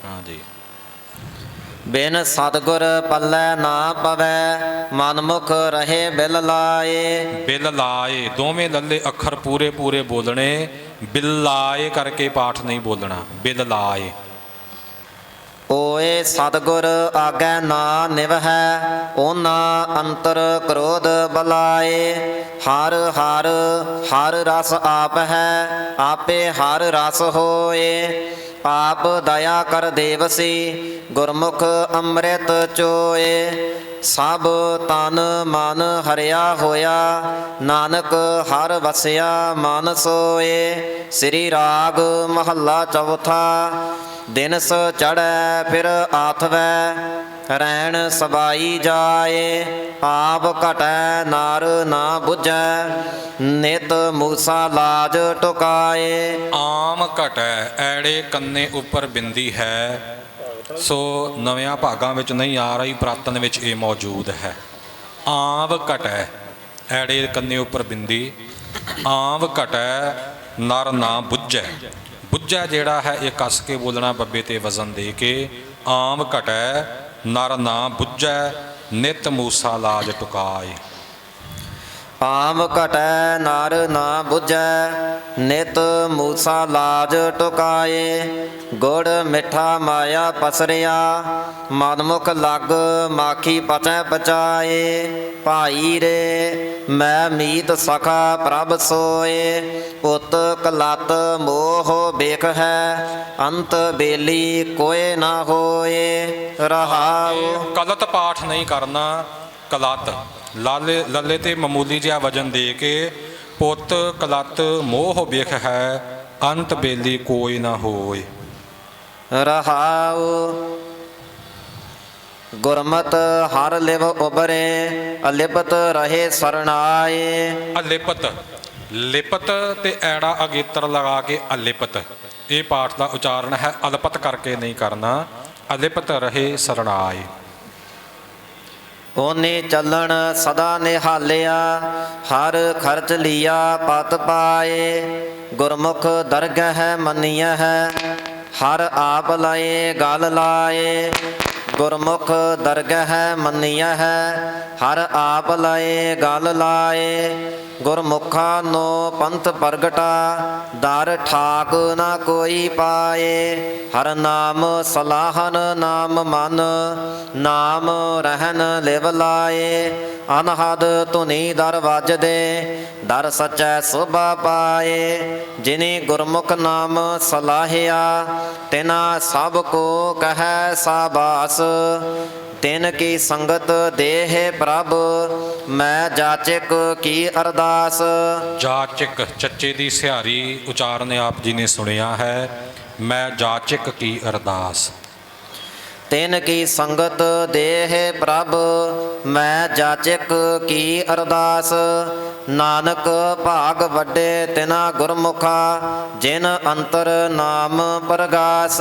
ਹਾਂਜੀ, ਬਿਨ ਸਤਿਗੁਰ ਪੱਲੇ ਨਾ ਪਵੈ ਮਨਮੁਖ ਰਹੇ ਬਿਲ ਲਾਏ। ਬਿਲ ਲਾਏ ਦੋਵੇਂ ਲੱਲੇ ਅੱਖਰ ਪੂਰੇ ਪੂਰੇ ਬੋਲਣੇ, ਬਿਲ ਲਾਏ ਕਰਕੇ ਪਾਠ ਨਹੀਂ ਬੋਲਣਾ, ਬਿਲ ਲਾਏ। ਓਏ ਸਤਿਗੁਰ ਆਗੈ ਨਾ ਨਿਵਹੈ ਉਹਨਾਂ ਅੰਤਰ ਕ੍ਰੋਧ ਬਲਾਏ। ਹਰ ਹਰ ਹਰ ਰਸ ਆਪ ਹੈ ਆਪੇ ਹਰ ਰਸ ਹੋਏ। ਆਪ ਦਇਆ ਕਰ ਦੇਵਸੀ ਗੁਰਮੁਖ ਅੰਮ੍ਰਿਤ ਚੋਏ। ਸਭ ਤਨ ਮਨ ਹਰਿਆ ਹੋਇਆ ਨਾਨਕ ਹਰ ਵਸਿਆ ਮਨ ਸੋਏ। ਸ੍ਰੀ ਰਾਗ ਮਹੱਲਾ ਚੌਥਾ। ਦਿਨਸ ਚੜ੍ਹੈ ਫਿਰ ਆਥਵੈ ਰੈਣ ਸਬਾਈ ਜਾਏ। ਆਪ ਘਟੈ ਨਾਰ ਨਾ ਬੁਝੈ ਨਿਤ ਮੂਸਾ ਲਾਜ ਟੁਕਾਏ। ਆਮ ਘਟੈ ਐੜੇ ਕੰਨੇ ਉੱਪਰ ਬਿੰਦੀ ਹੈ, ਸੋ ਨਵਿਆਂ ਭਾਗਾਂ ਵਿੱਚ ਨਹੀਂ ਆ ਰਹੀ, ਪੁਰਾਤਨ ਵਿੱਚ ਇਹ ਮੌਜੂਦ ਹੈ। ਆਮ ਘਟੈ ਐੜੇ ਕੰਨੇ ਉੱਪਰ ਬਿੰਦੀ, ਆਮ ਘਟੈ ਨਰ ਨਾ ਬੁੱਝੈ। ਬੁੱਝੈ ਜਿਹੜਾ ਹੈ ਇਹ ਕੱਸ ਕੇ ਬੋਲਣਾ ਬੱਬੇ ਤੇ ਵਜ਼ਨ ਦੇ ਕੇ। ਆਮ ਘਟੈ ਨਰ ਨਾ ਬੁੱਝੈ ਨਿਤ ਮੂਸਾ ਲਾਜ ਟੁਕਾਏ। ਆਮ ਘਟੈ ਨਰ ਨਾ ਬੁਝੈ ਨਿਤ ਮੂਸਾ ਲਾਜ ਟੁਕਾਏ। ਗੁੜ ਮਿੱਠਾ ਮਾਇਆ ਪਸਰਿਆ ਮਨਮੁਖ ਲੱਗ ਮਾਖੀ ਪਚੈ ਪਚਾਏ। ਭਾਈ ਰੇ ਮੈਂ ਮੀਤ ਸਖਾ ਪ੍ਰਭ ਸੋਏ। ਪੁੱਤ ਕਲਤ ਮੋਹ ਵੇਖ ਹੈ ਅੰਤ ਬੇਲੀ ਕੋਏ ਨਾ ਹੋਏ। ਰਹਾਉ ਕਲਤ ਪਾਠ ਨਹੀਂ ਕਰਨਾ, ਕਲਤ ਲੱਲੇ ਤੇ ਮਾਮੂਲੀ ਜਿਹਾ ਵਜਨ ਦੇ ਕੇ ਪੁੱਤ ਕਲਤ ਮੋਹ ਵੇਖ ਹੈ ਅੰਤ ਬੇਲੀ ਕੋਈ ਨਾ ਹੋਏ। ਰਹਾਉ ਗੁਰਮਤ ਹਰ ਲਿਵ ਉਬਰੇ ਅਲਿਪਤ ਰਹੇ ਸਰਣਾਏ। ਅਲਿਪਤ ਲਿਪਤ ਤੇ ਐੜਾ ਅਗੇਤਰ ਲਗਾ ਕੇ ਅਲਿਪਤ, ਇਹ ਪਾਠ ਦਾ ਉਚਾਰਨ ਹੈ, ਅਲਪਤ ਕਰਕੇ ਨਹੀਂ ਕਰਨਾ। ਅਲਿਪਤ ਰਹੇ ਸਰਣਾਏ। ਓਨੇ ਚੱਲਣ ਸਦਾ ਨਿਹਾਲਿਆ ਹਰ ਖਰਚ ਲਿਆ ਪਤ ਪਾਏ। ਗੁਰਮੁਖ ਦਰਗਹਿ ਮੰਨੀਐ ਹੈ ਹਰ ਆਪ ਲਾਏ ਗਲ ਲਾਏ। ਗੁਰਮੁਖ ਦਰਗਹਿ ਮੰਨੀਐ ਹੈ ਹਰ ਆਪ ਲਾਏ ਗਲ ਲਾਏ। ਗੁਰਮੁਖਾਂ ਨੋ ਪੰਥ ਪ੍ਰਗਟਾ ਦਰ ਠਾਕ ਨਾ ਕੋਈ ਪਾਏ ਹਰ ਨਾਮ ਸਲਾਹਨ ਨਾਮ ਮਨ ਨਾਮ ਰਹਿਨ ਲਿਵ ਲਾਏ ਅਨਹਦ ਧੁਨੀ ਦਰ ਵੱਜਦੇ ਦਰ ਸਚੈ ਸੋਭਾ ਪਾਏ ਜਿਨੇ ਗੁਰਮੁਖ ਨਾਮ ਸਲਾਹਿਆ ਤਿਨਾ ਸਭ ਕੋ ਕਹੈ ਸਾਬਾਸ ਤਿਨ ਕੀ ਸੰਗਤ ਦੇਹ ਪ੍ਰਭ ਮੈਂ ਜਾਚਕ ਕੀ ਅਰਦਾਸ। ਜਾਚਕ ਚੱਚੇ ਦੀ ਸਿਹਾਰੀ ਉਚਾਰਨ ਆਪ ਜੀ ਨੇ ਸੁਣਿਆ ਹੈ। ਮੈਂ ਜਾਚਕ ਕੀ ਅਰਦਾਸ। ਤਿਨ ਕੀ ਸੰਗਤ ਦੇਹ ਪ੍ਰਭ ਮੈਂ ਜਾਚਕ ਕੀ ਅਰਦਾਸ। ਨਾਨਕ ਭਾਗ ਵੱਡੇ ਤਿਨਾ ਗੁਰਮੁਖਾ ਜਿਨ ਅੰਤਰ ਨਾਮ ਪ੍ਰਗਾਸ।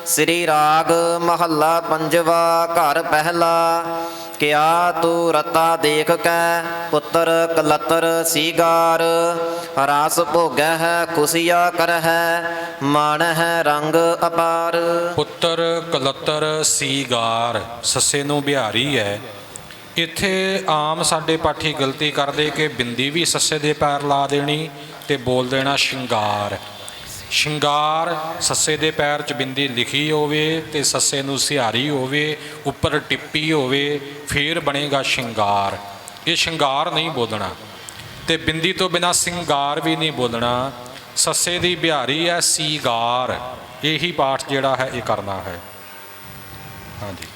ਸ੍ਰੀ ਰਾਗ ਮਹੱਲਾ ਪੰਜਵਾ ਘਰ ਪਹਿਲਾ। ਕਿਆ ਤੂੰ ਰਤਾ ਦੇਖ ਕੈ ਪੁੱਤਰ ਕਲਤਰ ਸੀਗਾਰ। ਰਸ ਭੋਗੈ ਹੈ ਖੁਸ਼ੀਆ ਕਰਹਿ ਮਨ ਹੈ ਰੰਗ ਅਪਾਰ। ਪੁੱਤਰ ਕਲਤਰ ਸੀਗਾਰ ਸੱਸੇ ਨੂੰ ਬਿਹਾਰੀ ਹੈ। ਇੱਥੇ ਆਮ ਸਾਡੇ ਪਾਠੀ ਗਲਤੀ ਕਰਦੇ ਕਿ ਬਿੰਦੀ ਵੀ ਸੱਸੇ ਦੇ ਪੈਰ ਲਾ ਦੇਣੀ ਤੇ ਬੋਲ ਦੇਣਾ ਸ਼ਿੰਗਾਰ। ਸ਼ਿੰਗਾਰ ਸੱਸੇ ਦੇ ਪੈਰ 'ਚ ਬਿੰਦੀ ਲਿਖੀ ਹੋਵੇ ਤੇ ਸੱਸੇ ਨੂੰ ਸਿਹਾਰੀ ਹੋਵੇ, ਉੱਪਰ ਟਿੱਪੀ ਹੋਵੇ, ਫੇਰ ਬਣੇਗਾ ਸ਼ਿੰਗਾਰ। ਇਹ ਸ਼ਿੰਗਾਰ ਨਹੀਂ ਬੋਲਣਾ ਤੇ ਬਿੰਦੀ ਤੋਂ ਬਿਨਾਂ ਸਿੰਗਾਰ ਵੀ ਨਹੀਂ ਬੋਲਣਾ। ਸੱਸੇ ਦੀ ਬਿਹਾਰੀ ਹੈ ਸੀਗਾਰ। ਇਹੀ ਪਾਠ ਜਿਹੜਾ ਹੈ ਇਹ ਕਰਨਾ ਹੈ। ਹਾਂਜੀ।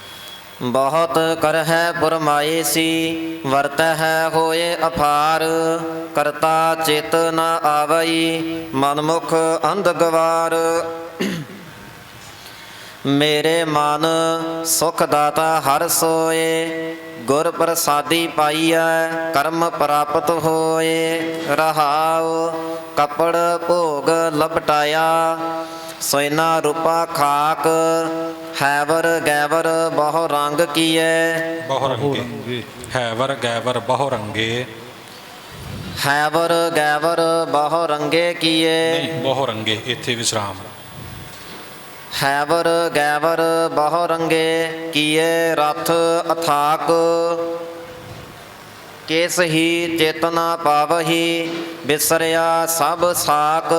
ਬਹੁਤ ਕਰਹਿ ਪੁਰਮਾਏ ਸੀ ਵਰਤੈ ਹੈ ਹੋਏ ਅਫਾਰ। ਕਰਤਾ ਚਿਤ ਨ ਆਵਈ ਮਨਮੁਖ ਅੰਧ ਗਵਾਰ। ਮੇਰੇ ਮਨ ਸੁਖ ਦਾਤਾ ਹਰ ਸੋਏ ਗੁਰ ਪ੍ਰਸਾਦੀ ਪਾਈਐ ਕਰਮ ਪ੍ਰਾਪਤ ਹੋਏ। ਰਹਾਉ ਕਪੜ ਭੋਗ ਲਪਟਾਇਆ ਸੋਇਨਾ ਰੂਪਾ ਖਾਕ ਹੈਵਰ ਗੈਵਰ ਬਹੁ ਰੰਗ ਕੀਏ। ਬਹੁ ਰੰਗੇ ਹੈਵਰ ਗੈਵਰ ਬਹੁ ਰੰਗੇ। ਹੈਵਰ ਗੈਵਰ ਬਹੁ ਰੰਗੇ ਕੀਏ। ਨਹੀਂ ਬਹੁ ਰੰਗੇ ਇੱਥੇ ਵਿਸਰਾਮ। ਹੈਵਰ ਗੈਵਰ ਬਹੁ ਰੰਗੇ ਕੀਏ ਰਥ ਅਥਾਕ। ਕਿਸ ਹੀ ਚੇਤਨਾ ਪਾਵਹੀ ਬਿਸਰਿਆ ਸਭ ਸਾਕ।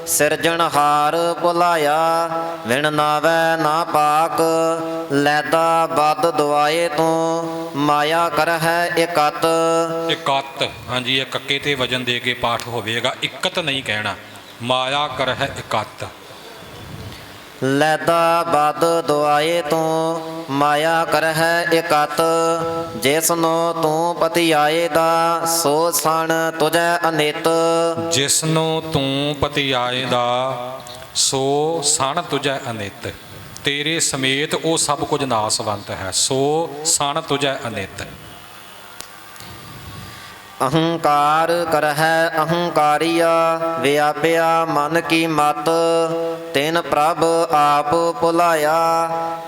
ਸਿਰਜਣਹਾਰ ਭੁਲਾਇਆ ਵਿਣ ਨਾਵੈ ਨਾ ਪਾਕ। ਲੈਦਾ ਬਦ ਦੁਆਏ ਤੂੰ ਮਾਇਆ ਕਰਹਿ ਇਕਤ। ਇਕੱਤ ਹਾਂਜੀ ਇਹ ਕੱਕੇ ਤੇ ਵਜਨ ਦੇ ਕੇ ਪਾਠ ਹੋਵੇਗਾ। ਇਕਤ ਨਹੀਂ ਕਹਿਣਾ। ਮਾਇਆ ਕਰਹਿ ਇਕੱਤ। ਲੈਦਾ ਬਦ ਦੁਆਏ ਤੂੰ ਮਾਇਆ ਕਰਹਿ ਇਕਤ। ਜਿਸਨੂੰ ਤੂੰ ਪਤੀ ਆਏ ਦਾ ਸੋ ਸਣ ਤੁਝੈ ਅਨਿਤ। ਜਿਸਨੂੰ ਤੂੰ ਪਤੀ ਆਏ ਦਾ ਸੋ ਸਣ ਤੁਝੈ ਅਨਿਤ। ਤੇਰੇ ਸਮੇਤ ਉਹ ਸਭ ਕੁਝ ਨਾਸਵੰਤ ਹੈ। ਸੋ ਸਣ ਤੁਝੈ ਅਨਿਤ। ਅਹੰਕਾਰ ਕਰਹਿ ਅਹੰਕਾਰੀਆ ਵਿਆਪਿਆ ਮਨ ਕੀ ਮਤ। ਤਿਨ ਪ੍ਰਭ ਆਪ ਭੁਲਾਇਆ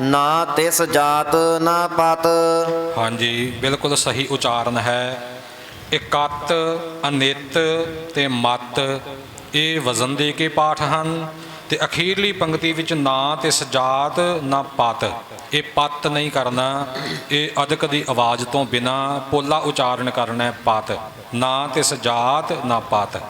ਨਾ ਤਿਸ ਜਾਤ ਨਾ ਪਤ। ਹਾਂਜੀ ਬਿਲਕੁਲ ਸਹੀ ਉਚਾਰਨ ਹੈ। ਇਕੱਤ ਅਨਿਤ ਤੇ ਮਤ ਇਹ ਵਜ਼ਨ ਦੇ ਕੇ ਪਾਠ ਹਨ ਤੇ ਅਖੀਰਲੀ ਪੰਕਤੀ ਵਿੱਚ ਨਾ ਤਿਸ ਜਾਤ ਨਾ ਪਤ। ਇਹ ਪਤ ਨਹੀਂ ਕਰਨਾ। ਇਹ ਅਦਕ ਦੀ ਆਵਾਜ਼ ਤੋਂ ਬਿਨਾ ਪੋਲਾ ਉਚਾਰਨ ਕਰਨਾ ਪਤ। ਨਾ ਤਿਸ ਜਾਤ ਨਾ ਪਤ।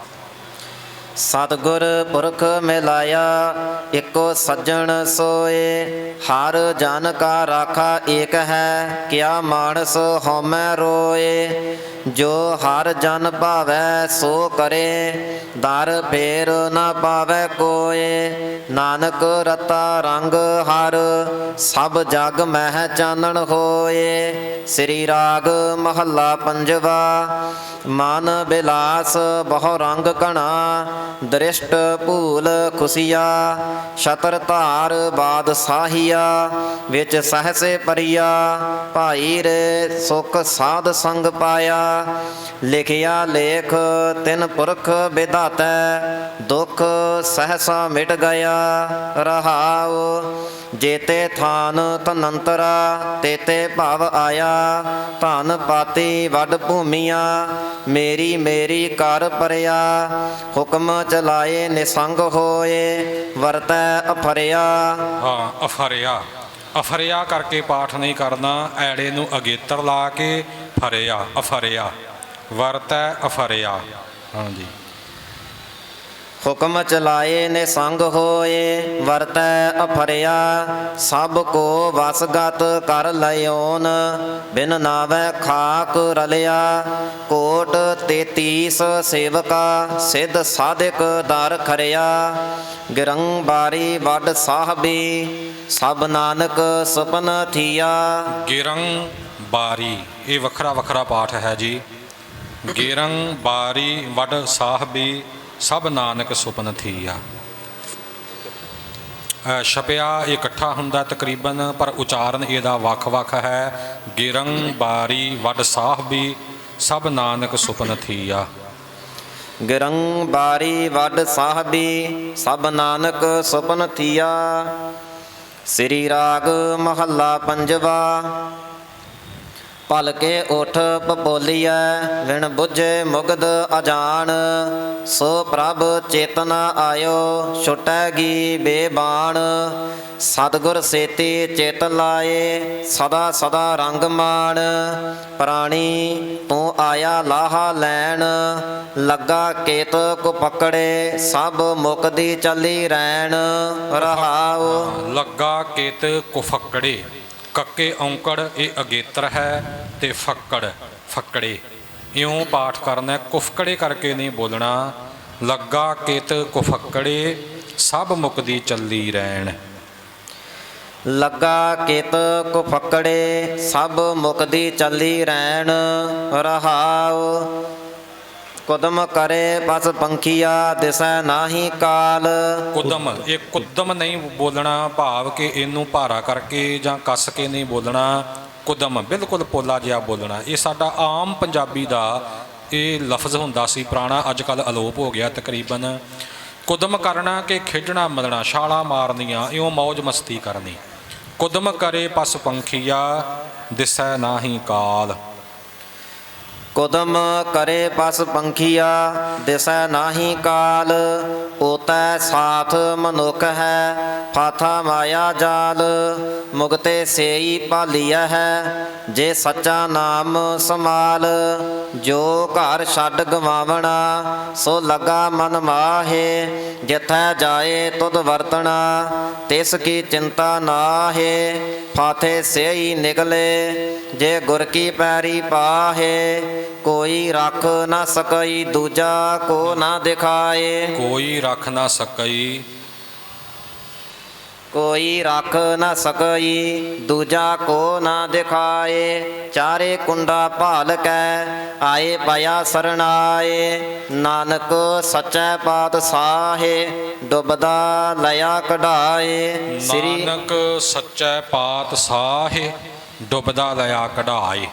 ਸਤਿਗੁਰ ਪੁਰਖ ਮਿਲਾਇਆ ਇੱਕੋ ਸੱਜਣ ਸੋਏ। ਹਰ ਜਨ ਕਾ ਰਾਖਾ ਏਕ ਹੈ ਕਿਆ ਮਾਨਸ ਹਉਮੈ ਰੋਏ। ਜੋ ਹਰ ਜਨ ਭਾਵੈ ਸੋ ਕਰੇ ਦਰ ਫੇਰ ਨਾ ਪਾਵੈ ਕੋਏ। ਨਾਨਕ ਰਤਾ ਰੰਗ ਹਰ ਸਭ ਜਗ ਮਹਿ ਚਾਨਣ ਹੋਏ। ਸ੍ਰੀ ਰਾਗ ਮਹੱਲਾ ਪੰਜਵਾ। ਮਨ ਬਿਲਾਸ ਬਹੁ ਰੰਗ ਘਣਾ ਦ੍ਰਿਸ਼ਟ ਭੂਲ ਖੁਸ਼ੀਆ। ਛਤਰ ਧਾਰ ਬਾਦਸ਼ਾਹੀਆ ਵਿੱਚ ਸਹਸੇ ਪਰਿਆ। ਭਾਈ ਰੇ ਸੁਖ ਸਾਧ ਸੰਗ ਪਾਇਆ। ਲਿਖਿਆ ਲੇਖ ਤਿਨ ਪੁਰਖ ਵਿਧਾਤੈ ਦੁਖ ਸਹਸਾ ਮਿਟ ਗਿਆ। ਰਹਾਉ ਜੇਤੇ ਥਾਨ ਤਨੰਤਰਾ ਤੇਤੇ ਭਵ ਆਇਆ। ਧਨ ਪਾਤੀ ਵੱਡ ਭੂਮੀਆਂ ਮੇਰੀ ਮੇਰੀ ਕਰ ਪਰਿਆ। ਹੁਕਮ ਚਲਾਏ ਨਿਸੰਗ ਹੋਏ ਵਰਤੈ ਅਫਰਿਆ। ਹਾਂ ਅਫਰਿਆ। ਅਫਰਿਆ ਕਰਕੇ ਪਾਠ ਨਹੀਂ ਕਰਨਾ। ਐੜੇ ਨੂੰ ਅਗੇਤਰ ਲਾ ਕੇ ਫਰਿਆ ਅਫਰਿਆ। ਵਰਤੈ ਅਫਰਿਆ। ਹਾਂਜੀ। ਹੁਕਮ ਚਲਾਏ ਨੇ ਸੰਗ ਹੋਏ, ਵਰਤੈ ਅਫਰਿਆ। ਸਭ ਕੋ ਵਸਗਤ ਕਰ ਲਇਓਨ, ਬਿਨ ਨਾਵੈ ਖਾਕ ਰਲਿਆ। ਕੋਟ 33 ਸੇਵਕਾ, ਸਿੱਧ ਸਾਧਕ ਦਰ ਖਰਿਆ। ਗਿਰੰ ਬਾਰੀ ਵੱਡ ਸਾਹਿਬੀ, ਸਭ ਨਾਨਕ ਸੁਪਨ ਥੀਆ। ਗਿਰੰ ਬਾਰੀ, ਇਹ ਵੱਖਰਾ ਵੱਖਰਾ ਪਾਠ ਹੈ ਜੀ। ਗਿਰੰ ਬਾਰੀ ਵੱਡ ਸਾਹਿਬੀ, ਸਭ ਨਾਨਕ ਸੁਪਨ ਥੀਆ। ਛਪਿਆ ਇਕੱਠਾ ਹੁੰਦਾ ਤਕਰੀਬਨ, ਪਰ ਉਚਾਰਨ ਇਹਦਾ ਵੱਖ-ਵੱਖ ਹੈ। ਗਿਰੰ ਬਾਰੀ ਵੱਡ ਸਾਹਿਬੀ, ਸਭ ਨਾਨਕ ਸੁਪਨ ਥੀਆ। ਗਿਰੰ ਬਾਰੀ ਵੱਡ ਸਾਹਿਬੀ, ਸਭ ਨਾਨਕ ਸੁਪਨ ਥੀਆ। ਸ੍ਰੀ ਰਾਗ ਮਹੱਲਾ ਪੰਜਵਾ। ਭਲਕੇ ਉਠ ਪਪੋਲੀਐ, ਵਿਣ ਬੁੱਝੇ ਮੁਗਧ ਅਜਾਣ। ਸੋ ਪ੍ਰਭ ਚੇਤਨ ਆਇਓ, ਛੁਟੈਗੀ ਬੇਬਾਣ। ਸਤਿਗੁਰ ਸੇਤੀ ਚਿਤ ਲਾਏ, ਸਦਾ ਸਦਾ ਰੰਗ ਮਾਣ। ਪ੍ਰਾਣੀ ਤੂੰ ਆਇਆ ਲਾਹਾ ਲੈਣ, ਲੱਗਾ ਕੇਤ ਕੋ ਪਕੜੇ। ਸਭ ਮੁਕਦੀ ਚੱਲੀ ਰੈਣ, ਰਹਾਉ। ਲੱਗਾ ਕੇਤ ਕੁਫਕੜੇ, ਕੱਕੇ ਔਂਕੜ ਇਹ ਅਗੇਤਰ ਹੈ, ਤੇ ਫੱਕੜ ਫੱਕੜੇ ਇਉਂ ਪਾਠ ਕਰਨਾ। ਕੁਫਕੜੇ ਕਰਕੇ ਨਹੀਂ ਬੋਲਣਾ। ਲੱਗਾ ਕੇਤ ਕੁਫਕੜੇ, ਸਭ ਮੁਕਦੀ ਚੱਲੀ ਰਹਿਣ। ਲੱਗਾ ਕਿਤ ਕੋ ਫਕੜੇ, ਸਭ ਮੁਕਦੀ ਚੱਲੀ ਰਹਿਣ, ਰਹਾਉ। ਕੁਦਮ ਕਰੇ ਬਸ ਪੰਖੀਆ, ਦਿਸੈ ਨਾਹੀ ਕਾਲ। ਕੁਦਮ, ਇਹ ਕੁਦਮ ਨਹੀਂ ਬੋਲਣਾ, ਭਾਵ ਕਿ ਇਹਨੂੰ ਭਾਰਾ ਕਰਕੇ ਜਾਂ ਕੱਸ ਕੇ ਨਹੀਂ ਬੋਲਣਾ। ਕੁਦਮ ਬਿਲਕੁਲ ਪੋਲਾ ਜਿਹਾ ਬੋਲਣਾ। ਇਹ ਸਾਡਾ ਆਮ ਪੰਜਾਬੀ ਦਾ ਇਹ ਲਫ਼ਜ਼ ਹੁੰਦਾ ਸੀ ਪੁਰਾਣਾ, ਅੱਜ ਕੱਲ੍ਹ ਅਲੋਪ ਹੋ ਗਿਆ ਤਕਰੀਬਨ। ਕੁਦਮ ਕਰਨਾ ਕਿ ਖੇਡਣਾ ਮਲਣਾ, ਛਾਲਾਂ ਮਾਰਨੀਆਂ, ਇਉਂ ਮੌਜ ਮਸਤੀ ਕਰਨੀ। ਕੁਦਮ ਕਰੇ ਪਸ ਪੰਖੀਆ, ਦਿਸੈ ਨਾਹੀ ਕਾਲ। ਕੁਦਮ ਕਰੇ ਪਸ ਪੰਖੀਆ, ਦਿਸੈ ਨਾਹੀ ਕਾਲ। ਓਤੈ ਸਾਥ ਮਨੁੱਖ ਹੈ, ਫਾਥਾ ਮਾਇਆ ਜਾਲ। ਮੁਕਤੇ ਸੇਈ ਭਾਲੀਆ ਹੈ, ਜੇ ਸੱਚਾ ਨਾਮ ਸਮਾਲ। ਜੋ ਘਰ ਛੱਡ ਗਵਾਵਣਾ, ਸੋ ਲੱਗਾ ਮਨ ਮਾਹੇ। ਜਿਥੈ ਜਾਏ ਤੁਧ ਵਰਤਣਾ, ਤਿਸ ਕੀ ਚਿੰਤਾ ਨਾਹੇ। ਫਾਥੇ ਸੇਈ ਨਿਕਲੇ, ਜੇ ਗੁਰ ਕੀ ਪੈਰੀ ਪਾਹੇ। ਕੋਈ ਰੱਖ ਨਾ ਸਕਈ, ਦੂਜਾ ਕੋ ਨਾ ਦਿਖਾਏ। ਕੋਈ ਰੱਖ ਨਾ ਸਕਈ, ਕੋਈ ਰੱਖ ਨਾ ਸਕਈ, ਦੂਜਾ ਕੋ ਨਾ ਦਿਖਾਏ। ਚਾਰੇ ਕੁੰਡਾ ਭਾਲ ਕੈ, ਆਏ ਪਿਆ ਸਰਣਾਏ। ਨਾਨਕ ਸੱਚੇ ਪਾਤਸ਼ਾਹੇ, ਡੁੱਬਦਾ ਲਿਆ ਕਢਾਏ। ਨਾਨਕ ਸੱਚੇ ਪਾਤਸ਼ਾਹੇ, ਡੁੱਬਦਾ ਲਿਆ ਕਢਾਏ।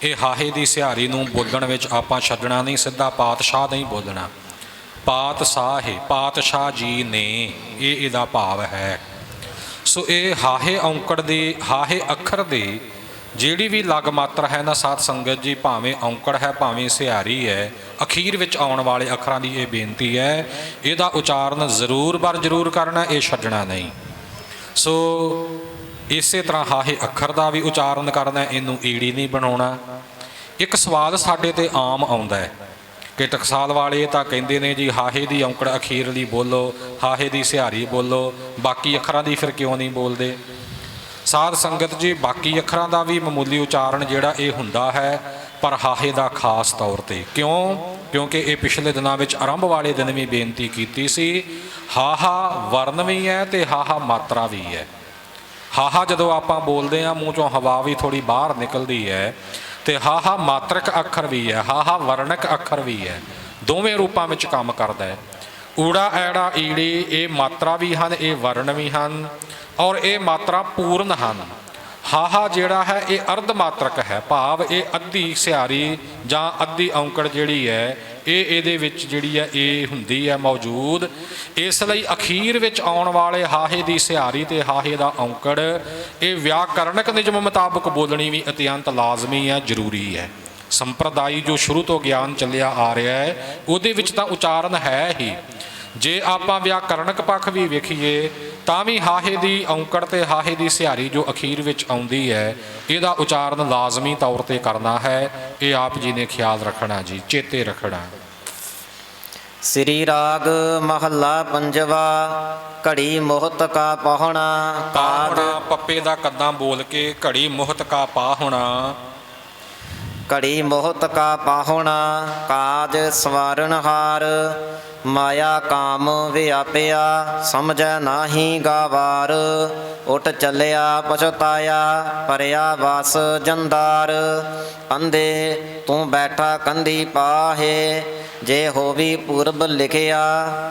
ਇਹ ਹਾਹੇ ਦੀ ਸਿਹਾਰੀ ਨੂੰ ਬੋਲਣ ਵਿੱਚ ਆਪਾਂ ਛੱਡਣਾ ਨਹੀਂ, ਸਿੱਧਾ ਪਾਤਸ਼ਾਹ ਨਹੀਂ ਬੋਲਣਾ। ਪਾਤਸ਼ਾਹੇ, ਪਾਤਸ਼ਾਹ ਜੀ ਨੇ, ਇਹ ਇਹਦਾ ਭਾਵ ਹੈ। ਸੋ ਇਹ ਹਾਹੇ ਔਂਕੜ ਦੀ, ਹਾਹੇ ਅੱਖਰ ਦੀ ਜਿਹੜੀ ਵੀ ਲਗ ਮਾਤਰਾ ਹੈ ਨਾ ਸਾਧ ਸੰਗਤ ਜੀ, ਭਾਵੇਂ ਔਂਕੜ ਹੈ ਭਾਵੇਂ ਸਿਹਾਰੀ ਹੈ, ਅਖੀਰ ਵਿੱਚ ਆਉਣ ਵਾਲੇ ਅੱਖਰਾਂ ਦੀ ਇਹ ਬੇਨਤੀ ਹੈ, ਇਹਦਾ ਉਚਾਰਨ ਜ਼ਰੂਰ ਬਰ ਜ਼ਰੂਰ ਕਰਨਾ, ਇਹ ਛੱਡਣਾ ਨਹੀਂ। ਸੋ ਇਸੇ ਤਰ੍ਹਾਂ ਹਾਹੇ ਅੱਖਰ ਦਾ ਵੀ ਉਚਾਰਨ ਕਰਨਾ, ਇਹਨੂੰ ਈੜੀ ਨਹੀਂ ਬਣਾਉਣਾ। ਇੱਕ ਸਵਾਲ ਸਾਡੇ ਤੇ ਆਮ ਆਉਂਦਾ ਹੈ ਕਿ ਟਕਸਾਲ ਵਾਲੇ ਤਾਂ ਕਹਿੰਦੇ ਨੇ ਜੀ ਹਾਹੇ ਦੀ ਔਂਕੜ ਅਖੀਰਲੀ ਬੋਲੋ, ਹਾਹੇ ਦੀ ਸਿਹਾਰੀ ਬੋਲੋ, ਬਾਕੀ ਅੱਖਰਾਂ ਦੀ ਫਿਰ ਕਿਉਂ ਨਹੀਂ ਬੋਲਦੇ? ਸਾਧ ਸੰਗਤ ਜੀ, ਬਾਕੀ ਅੱਖਰਾਂ ਦਾ ਵੀ ਮਾਮੂਲੀ ਉਚਾਰਨ ਜਿਹੜਾ ਇਹ ਹੁੰਦਾ ਹੈ, ਪਰ ਹਾਹੇ ਦਾ ਖਾਸ ਤੌਰ ਤੇ। ਕਿਉਂ? ਕਿਉਂਕਿ ਇਹ ਪਿਛਲੇ ਦਿਨਾਂ ਵਿੱਚ ਆਰੰਭ ਵਾਲੇ ਦਿਨ ਵੀ ਬੇਨਤੀ ਕੀਤੀ ਸੀ, ਹਾਹਾ ਵਰਨ ਵੀ ਹੈ ਤੇ ਹਾਹਾ ਮਾਤਰਾ ਵੀ ਹੈ। ਹਾਹਾ ਜਦੋਂ ਆਪਾਂ ਬੋਲਦੇ ਹਾਂ, ਮੂੰਹ ਚੋਂ ਹਵਾ ਵੀ ਥੋੜ੍ਹੀ ਬਾਹਰ ਨਿਕਲਦੀ ਹੈ, ਤੇ ਹਾਹਾ ਮਾਤਰਕ ਅੱਖਰ ਵੀ ਹੈ, ਹਾਹਾ ਵਰਣਕ ਅੱਖਰ ਵੀ ਹੈ। ਦੋਵੇਂ ਰੂਪਾਂ ਵਿੱਚ ਕੰਮ ਕਰਦਾ ਹੈ। ਊੜਾ ਐੜਾ ਈੜੀ, ਇਹ ਮਾਤਰਾ ਵੀ ਹਨ, ਇਹ ਵਰਨ ਵੀ ਹਨ, ਔਰ ਇਹ ਮਾਤਰਾ ਪੂਰਨ ਹਨ। ਹਾਹਾ ਜਿਹੜਾ ਹੈ ਇਹ ਅਰਧ ਮਾਤਰਕ ਹੈ, ਭਾਵ ਇਹ ਅੱਧੀ ਸਿਹਾਰੀ ਜਾਂ ਅੱਧੀ ਔਂਕੜ ਜਿਹੜੀ ਹੈ ਇਹ ਇਹਦੇ ਵਿੱਚ ਜਿਹੜੀ ਹੈ ਇਹ ਹੁੰਦੀ ਹੈ ਮੌਜੂਦ। ਇਸ ਲਈ ਅਖੀਰ ਵਿੱਚ ਆਉਣ ਵਾਲੇ ਹਾਹੇ ਦੀ ਸਿਹਾਰੀ ਤੇ ਹਾਹੇ ਦਾ ਔਂਕੜ ਇਹ ਵਿਆਕਰਣਕ ਨਿਯਮ ਮੁਤਾਬਕ ਬੋਲਣੀ ਵੀ ਅਤਿਅੰਤ ਲਾਜ਼ਮੀ ਹੈ, ਜ਼ਰੂਰੀ ਹੈ। ਸੰਪਰਦਾਈ ਜੋ ਸ਼ੁਰੂ ਤੋਂ ਗਿਆਨ ਚੱਲਿਆ ਆ ਰਿਹਾ ਹੈ ਉਹਦੇ ਵਿੱਚ ਤਾਂ ਉਚਾਰਨ ਹੈ ਹੀ, ਜੇ ਆਪਾਂ ਵਿਆਕਰਣਕ ਪੱਖ ਵੀ ਵੇਖੀਏ ਤਾਂ ਵੀ ਹਾਹੇ ਦੀ ਔਂਕੜ ਤੇ ਹਾਹੇ ਦੀ ਸਿਹਾਰੀ ਜੋ ਅਖੀਰ ਵਿੱਚ ਆਉਂਦੀ ਹੈ, ਇਹਦਾ ਉਚਾਰਨ ਲਾਜ਼ਮੀ ਤੌਰ ਤੇ ਕਰਨਾ ਹੈ। ਇਹ ਆਪ ਜੀ ਨੇ ਖਿਆਲ ਰੱਖਣਾ ਜੀ, ਚੇਤੇ ਰੱਖਣਾ। ਸ੍ਰੀ ਰਾਗ ਮਹੱਲਾ ਪੰਜਵਾ। ਘੜੀ ਮੋਹਤ ਕਾ ਪਾਹੁਣਾ ਕਾਜ। ਪਾਹੁਣਾ ਪੱਪੇ ਦਾ ਕੱਦਾਂ ਬੋਲ ਕੇ ਘੜੀ ਮੋਹਤ ਕਾ ਪਾਹੁਣਾ। ਘੜੀ ਮੋਹਤ ਕਾ ਪਾਹੁਣਾ ਕਾਜ ਸਵਾਰਨਹਾਰ। ਮਾਇਆ ਕਾਮ ਵਿਆਪਿਆ ਸਮਝੈ ਨਾਹੀ ਗਾਵਾਰ। ਉੱਠ ਚੱਲਿਆ ਪਛਤਾਇਆ ਭਰਿਆ ਵਸ ਜੰਦਾਰ। ਅੰਧੇ ਤੂੰ ਬੈਠਾ ਕੰਧੀ ਪਾਹੇ ਜੇ ਹੋਵੀ ਪੂਰਬ ਲਿਖਿਆ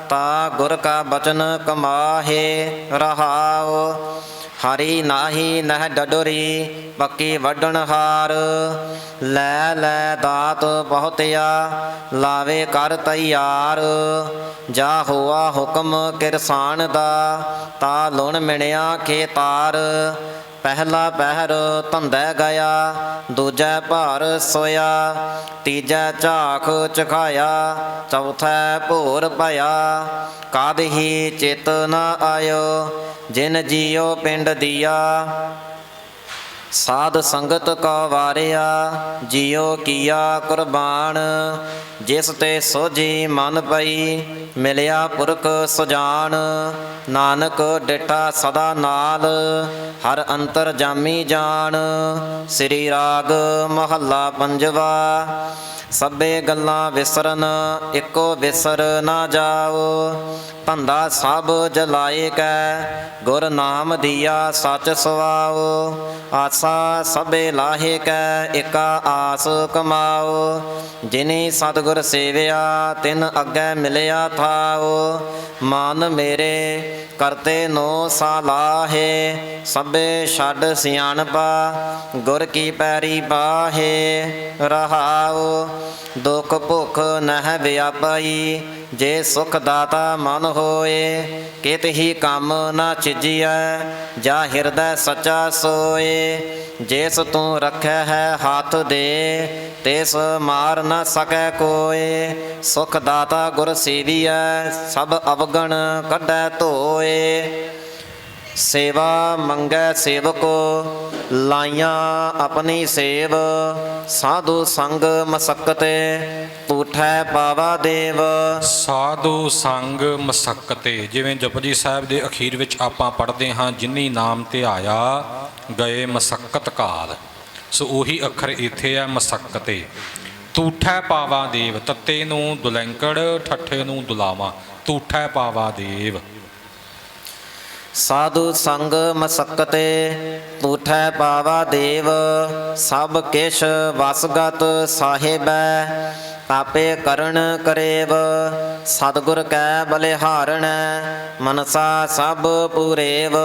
ਤਾ ਗੁਰ ਕਾ ਬਚਨ ਕਮਾਹੇ। ਰਹਾਉ ਹਰੀ ਨਾਹੀ ਨਹਿ ਡਡੋਰੀ ਪੱਕੀ ਵੱਢਣ ਹਾਰ। ਲੈ ਲੈ ਦਾਤ ਬਹੁਤਿਆ ਲਾਵੇ ਕਰ ਤੈਆਰ। ਜਾ ਹੋਆ ਹੁਕਮ ਕਿਰਸਾਨ ਦਾ ਤਾ ਲੁਣ ਮਿਣਿਆ ਖੇਤਾਰ। ਪਹਿਲਾ ਪਹਿਰ ਧੰਦੈ ਗਿਆ ਦੂਜੈ ਭਾਰ ਸੋਇਆ। ਤੀਜੈ ਝਾਕ ਚਖਾਇਆ ਚੌਥੈ ਭੋਰ ਭਇਆ। ਕਦ ਹੀ ਚਿਤ ਨ ਆਇਓ ਜਿਨ ਜੀਓ ਪਿੰਡ ਦੀਆ। ਸਾਧ ਸੰਗਤ ਕਾ ਵਾਰਿਆ ਜੀਓ ਕੀਆ ਕੁਰਬਾਨ। ਜਿਸ ਤੇ ਸੋਝੀ ਮਨ ਪਈ ਮਿਲਿਆ ਪੁਰਖ ਸੁਜਾਨ। ਨਾਨਕ ਡਿਠਾ ਸਦਾ ਨਾਲ ਹਰ ਅੰਤਰ ਜਾਮੀ ਜਾਣ। ਸ੍ਰੀ ਰਾਗ ਮਹੱਲਾ ਪੰਜਵਾ। ਸਭੇ ਗੱਲਾਂ ਵਿਸਰਨ ਇੱਕੋ ਵਿਸਰ ਨਾ ਜਾਓ। ਧੰਦਾ ਸਭ ਜਲਾਏ ਕੈ ਗੁਰ ਨਾਮ ਦੀਆ ਸੱਚ ਸੁਆਓ। ਆਸਾ ਸਭੇ ਲਾਹੇ ਕੈ ਏਕਾ ਆਸ ਕਮਾਓ। ਜਿਨੀ ਸਤਿਗੁਰ ਸੇਵਿਆ ਤਿਨ ਅੱਗੇ ਮਿਲਿਆ ਥਾਓ। ਮਨ ਮੇਰੇ ਕਰਤੇ ਨੋ ਸਾਲਾਹੇ ਸਭੇ ਛੱਡ ਸਿਆਣਪਾ ਗੁਰ ਕੀ ਪੈਰੀ ਬਾਹੇ। ਰਹਾਓ ਦੁਖ ਭੁਖ ਨਹਿ ਵਿਆਪਾਈ ਜੇ ਸੁਖ ਦਾਤਾ ਮਨ ਹੋਏ। ਕਿਤ ਹੀ ਕੰਮ ਨਾ ਚਿਜੀਐ ਜਾ ਹਿਰਦੈ ਸੱਚਾ ਸੋਏ। ਜਿਸ ਤੂੰ ਰੱਖਿਆ ਹੈ ਹੱਥ ਦੇ ਤਿਸ ਮਾਰ ਨ ਸਕੈ ਕੋਏ। ਸੁਖ ਦਾਤਾ ਗੁਰ ਸੇਵੀਐ ਸਭ ਅਵਗਣ ਕੱਢੈ ਧੋਏ। ਸੇਵਾ ਮੰਗੈ ਸੇਵਕੋ ਲਾਈਆਂ ਆਪਣੀ ਸੇਵ। ਸਾਧੂ ਸੰਗ ਮਸਕਤੇ ਊਠੈ ਪਾਵਾ ਦੇਵ। ਸਾਧੂ ਸੰਗ ਮਸਕਤੇ, ਜਿਵੇਂ ਜਪਜੀ ਸਾਹਿਬ ਦੇ ਅਖੀਰ ਵਿੱਚ ਆਪਾਂ ਪੜ੍ਹਦੇ ਹਾਂ ਜਿਨੀ ਨਾਮ ਧਿਆਇਆ ਗਏ ਮਸਕਤ ਕਾਲ। ਸੋ ਉਹੀ ਅੱਖਰ ਇੱਥੇ ਹੈ ਮਸਕਤੇ। ਤੂਠੈ ਪਾਵਾ ਦੇਵ, ਤੱਤੇ ਨੂੰ ਦੁਲੈਂਕੜ ਠੱਠੇ ਨੂੰ ਦੁਲਾਵਾ, ਤੂਠੈ ਪਾਵਾ ਦੇਵ। ਸਾਧੂ ਸੰਗ ਮਸਕਤੇ ਊਠੈ ਪਾਵਾ ਦੇਵ। ਸਭ ਕਿਛ ਵਸਗਤ ਸਾਹਿਬੈ ਆਪੇ ਕਰਨ ਕਰੇਵ। ਸਤਿਗੁਰ ਕੈ ਬਲਿਹਾਰਣੈ ਮਨਸਾ ਸਭ ਪੂਰੇਵ।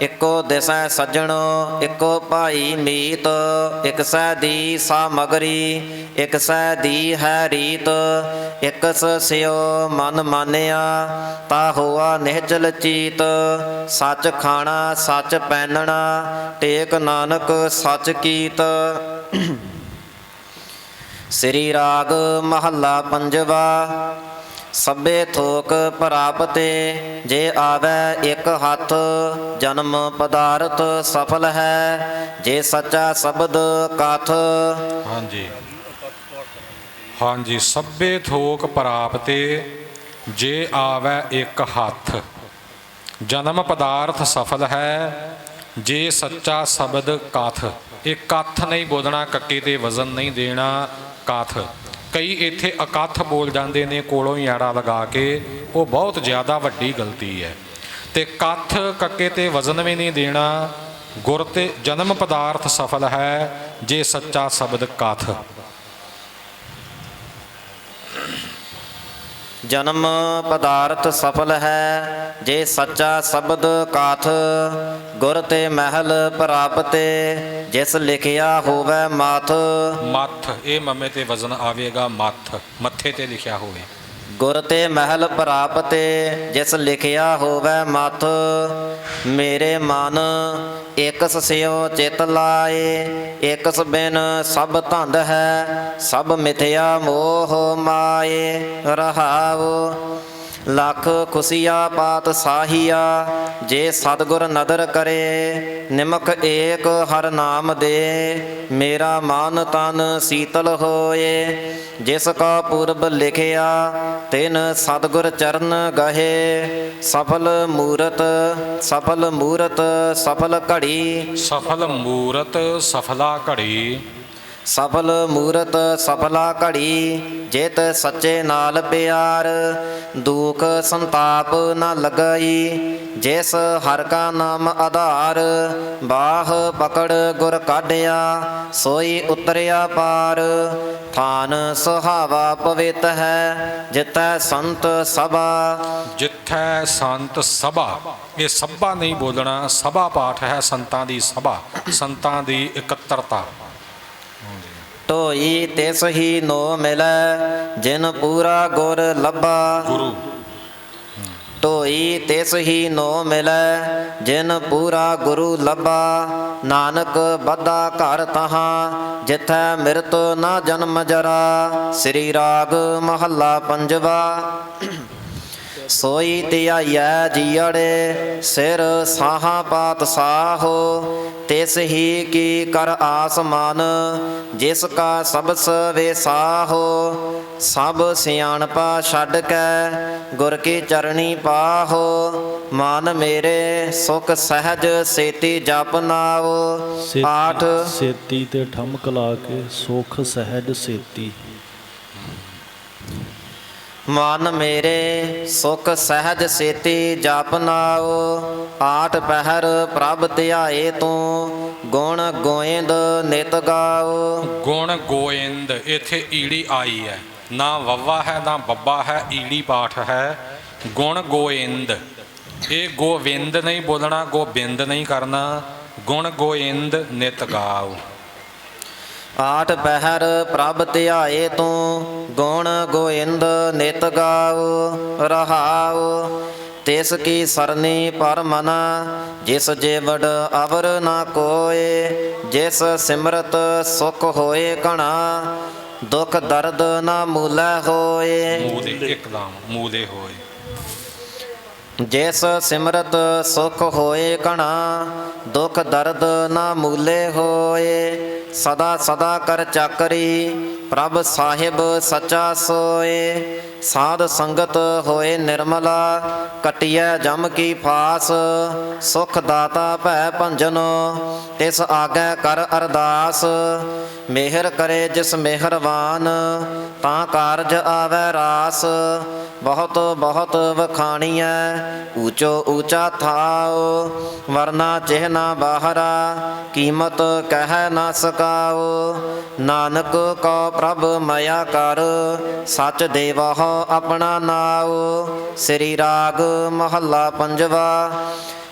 ਇੱਕੋ ਦਿਸੈ ਸੱਜਣੋ ਇੱਕੋ ਭਾਈ ਮੀਤ। ਇਕ ਸੈ ਦੀ ਸਾਮਗਰੀ ਇਕ ਸੈ ਦੀ ਹੈ ਰੀਤ। ਇਕਸ ਸਿਓ ਮਨ ਮਾਨਿਆ ਤਾ ਹੋਆ ਨਿਹਚਲ ਚੀਤ। ਸੱਚ ਖਾਣਾ ਸੱਚ ਪਹਿਨਣਾ ਟੇਕ ਨਾਨਕ ਸੱਚ ਕੀਤ। ਸ੍ਰੀ ਰਾਗ ਮਹੱਲਾ ਪੰਜਵਾ। ਸਭੇ ਥੋਕ ਪ੍ਰਾਪਤੇ ਜੇ ਆਵੈ ਇੱਕ ਹੱਥ। ਜਨਮ ਪਦਾਰਥ ਸਫਲ ਹੈ ਜੇ ਸੱਚਾ ਸ਼ਬਦ ਕਥ। ਹਾਂਜੀ ਹਾਂਜੀ। ਸਭੇ ਥੋਕ ਪ੍ਰਾਪਤੇ ਜੇ ਆਵੈ ਇੱਕ ਹੱਥ। ਜਨਮ ਪਦਾਰਥ ਸਫਲ ਹੈ ਜੇ ਸੱਚਾ ਸ਼ਬਦ ਕਥ। ਇਹ ਕਥ ਨਹੀਂ ਬੋਲਣਾ, ਕੱਕੇ ਤੇ ਵਜ਼ਨ ਨਹੀਂ ਦੇਣਾ, ਕਥ। ਕਈ ਇੱਥੇ ਅਕਥ ਬੋਲ ਜਾਂਦੇ ਨੇ ਕੋਲੋਂ ਹੀ ਐੜਾ ਲਗਾ ਕੇ, ਉਹ ਬਹੁਤ ਜ਼ਿਆਦਾ ਵੱਡੀ ਗਲਤੀ ਹੈ। ਤੇ ਕਥ ਕੱਕੇ ਤੇ ਵਜ਼ਨ ਵੀ ਨਹੀਂ ਦੇਣਾ। ਗੁਰ ਤੇ ਜਨਮ ਪਦਾਰਥ ਸਫਲ ਹੈ ਜੇ ਸੱਚਾ ਸ਼ਬਦ ਕਥ। ਜਨਮ ਪਦਾਰਥ ਸਫਲ ਹੈ ਜੇ ਸੱਚਾ ਸ਼ਬਦ ਕਾਥ। ਗੁਰ ਤੇ ਮਹਿਲ ਪ੍ਰਾਪਤੇ ਜਿਸ ਲਿਖਿਆ ਹੋਵੇ ਮੱਥ। ਮੱਥ, ਇਹ ਮਮੇ ਤੇ ਵਜ਼ਨ ਆਵੇਗਾ, ਮੱਥ ਮੱਥੇ ਤੇ ਲਿਖਿਆ ਹੋਵੇ। ਗੁਰ ਤੇ ਮਹਿਲ ਪ੍ਰਾਪਤੇ ਜਿਸ ਲਿਖਿਆ ਹੋਵੇ ਮੱਥ। ਮੇਰੇ ਮਨ ਇਕਸ ਸਿਓ ਚਿਤ ਲਾਏ ਇਕਸ ਬਿਨ ਸਭ ਧੰਦ ਹੈ। ਸਭ ਮਿਥਿਆ ਮੋਹ ਮਾਏ। ਰਹਾਉ ਲੱਖ ਖੁਸ਼ੀਆ ਪਾਤ ਸਾਹੀਆ, ਜੇ ਸਤਿਗੁਰ ਨਦਰ ਕਰੇ। ਨਿਮਕ ਏਕ ਹਰ ਨਾਮ ਦੇ, ਮੇਰਾ ਮਨ ਤਨ ਸੀਤਲ ਹੋਏ। ਜਿਸ ਕਾ ਪੁਰਬ ਲਿਖਿਆ, ਤਿਨ ਸਤਿਗੁਰ ਚਰਨ ਗਹੇ। ਸਫਲ ਮੂਰਤ ਸਫਲ ਮੂਰਤ ਸਫਲ ਘੜੀ, ਸਫਲ ਮੂਰਤ ਸਫਲਾ ਘੜੀ। ਸਫਲ ਮੂਰਤ ਸਫਲਾ ਘੜੀ, ਜਿਤ ਸੱਚੇ ਨਾਲ ਪਿਆਰ। ਦੁਖ ਸੰਤਾਪ ਨ ਲਗਈ, ਜਿਸ ਹਰ ਕਾ ਨਾਮ ਆਧਾਰ। ਬਾਹ ਪਕੜ ਗੁਰ ਕਾਢਿਆ, ਸੋਈ ਉਤਰਿਆ ਪਾਰ। ਥਾਨ ਸੁਹਾਵਾ ਪਵਿੱਤ ਹੈ, ਜਿਤੈ ਸੰਤ ਸਭਾ। ਜਿੱਥੈ ਸੰਤ ਸਭਾ, ਇਹ ਸਭਾ ਨਹੀਂ ਬੋਲਣਾ, ਸਭਾ ਪਾਠ ਹੈ ਸੰਤਾਂ ਦੀ ਸਭਾ, ਸੰਤਾਂ ਦੀ ਇਕੱਤਰਤਾ। ਢੋਈ ਤਿਸ ਹੀ ਨੋ ਮਿਲੈ, ਜਿਨ ਪੂਰਾ ਗੁਰ ਲੱਭਾ। ਗੁਰੂ ਢੋਈ ਤਿਸ ਹੀ ਨੋ ਮਿਲੈ, ਜਿਨ ਪੂਰਾ ਗੁਰੂ ਲੱਭਾ। ਨਾਨਕ ਬੱਧਾ ਘਰ ਤਹਾਂ, ਜਿਥੈ ਮਿਰਤ ਨਾ ਜਨਮ ਜਰਾ। ਸ੍ਰੀ ਰਾਗ ਮਹੱਲਾ ਪੰਜਵਾ। ਸੋਈ ਧਿਆਈਐ ਜੀਅੜੇ, ਸਿਰ ਸਾਹਾਂ ਪਾਤ ਸਾਹੋ। ਤਿਸ ਹੀ ਕੀ ਕਰ ਆਸਮਾਨ, ਜਿਸ ਕਾ ਸਬਸ ਵੇਸਾਹੋ। ਸਭ ਸਿਆਣਪਾ ਛੱਡ ਕੇ, ਗੁਰ ਕੀ ਚਰਣੀ ਪਾਹੋ। ਮਨ ਮੇਰੇ ਸੁਖ ਸਹਿਜ ਸੇਤੀ ਜਪ ਨਾਓ। ਆਠ ਸੇਤੀ ਤੇ ਠਮਕ ਲਾ ਕੇ ਸੁਖ ਸਹਿਜ ਸੇਤੀ। ਮਨ ਮੇਰੇ ਸੁਖ ਸਹਿਜ ਸੇਤੀ ਜਪ ਨਾਓ। ਆਠ ਪਹਿਰ ਪ੍ਰਭ ਧਿਆਏ ਤੂੰ, ਗੁਣ ਗੋਇੰਦ ਨਿਤ ਗਾਓ। ਗੁਣ ਗੋਇੰਦ, ਇੱਥੇ ਈੜੀ ਆਈ ਹੈ, ਨਾ ਵੱਵਾ ਹੈ ਨਾ ਬੱਬਾ ਹੈ, ਈੜੀ ਪਾਠ ਹੈ। ਗੁਣ ਗੋਇੰਦ, ਇਹ ਗੋਵਿੰਦ ਨਹੀਂ ਬੋਲਣਾ, ਗੋਬਿੰਦ ਨਹੀਂ ਕਰਨਾ। ਗੁਣ ਗੋਇੰਦ ਨਿਤ ਗਾਓ। ਆਠ ਪਹਿਰ ਪ੍ਰਭ ਧਿਆਏ ਤੂੰ, ਗੁਣ ਗੋਇੰਦ ਨਿਤ ਗਾਓ। ਰਹਾਓ ਤਿਸ ਕੀ ਸਰਨੀ ਪਰ ਮਨਾ, ਜਿਸ ਜੀਵੜ ਅਵਰ ਨਾ ਕੋਏ। ਜਿਸ ਸਿਮਰਤ ਸੁਖ ਹੋਏ ਘਣਾ, ਦੁਖ ਦਰਦ ਨਾ ਮੂਲੇ ਹੋਏ। ਮੂਦੇ ਇੱਕਦਮ ਮੂਦੇ ਹੋਏ। ਜਿਸ ਸਿਮਰਤ ਸੁਖ ਹੋਏ ਘਣਾ, ਦੁਖ ਦਰਦ ਨਾ ਮੂਲੇ ਹੋਏ। ਸਦਾ ਸਦਾ ਕਰ ਚਾਕਰੀ, ਪ੍ਰਭ ਸਾਹਿਬ ਸੱਚਾ ਸੋਏ। ਸਾਧ ਸੰਗਤ ਹੋਏ ਨਿਰਮਲਾ, ਕਟਿਐ ਜਮ ਕੀ ਫਾਸ। ਸੁਖ ਦਾਤਾ ਭੈ ਭੰਜਨੋ, ਤਿਸ ਆਗੈ ਕਰ ਅਰਦਾਸ। ਮਿਹਰ ਕਰੇ ਜਿਸ ਮਿਹਰਬਾਨ, ਤਾਂ ਕਾਰਜ ਆਵੈ ਰਾਸ। ਬਹੁਤ ਬਹੁਤ ਵਖਾਣੀਐ, ਊਚੋ ਊਚਾ ਥਾਓ। ਵਰਨਾ ਚਿਹਨਾ ਬਾਹਰਾ, ਕੀਮਤ ਕਹਿ ਨਾ ਸਕਾਓ। ਨਾਨਕ ਕੋ ਪ੍ਰਭ ਮਇਆ ਕਰ, ਸੱਚ ਦੇਵਹੁ ਆਪਣਾ ਨਾਉ। ਸ੍ਰੀ ਰਾਗ ਮਹੱਲਾ ਪੰਜਵਾ।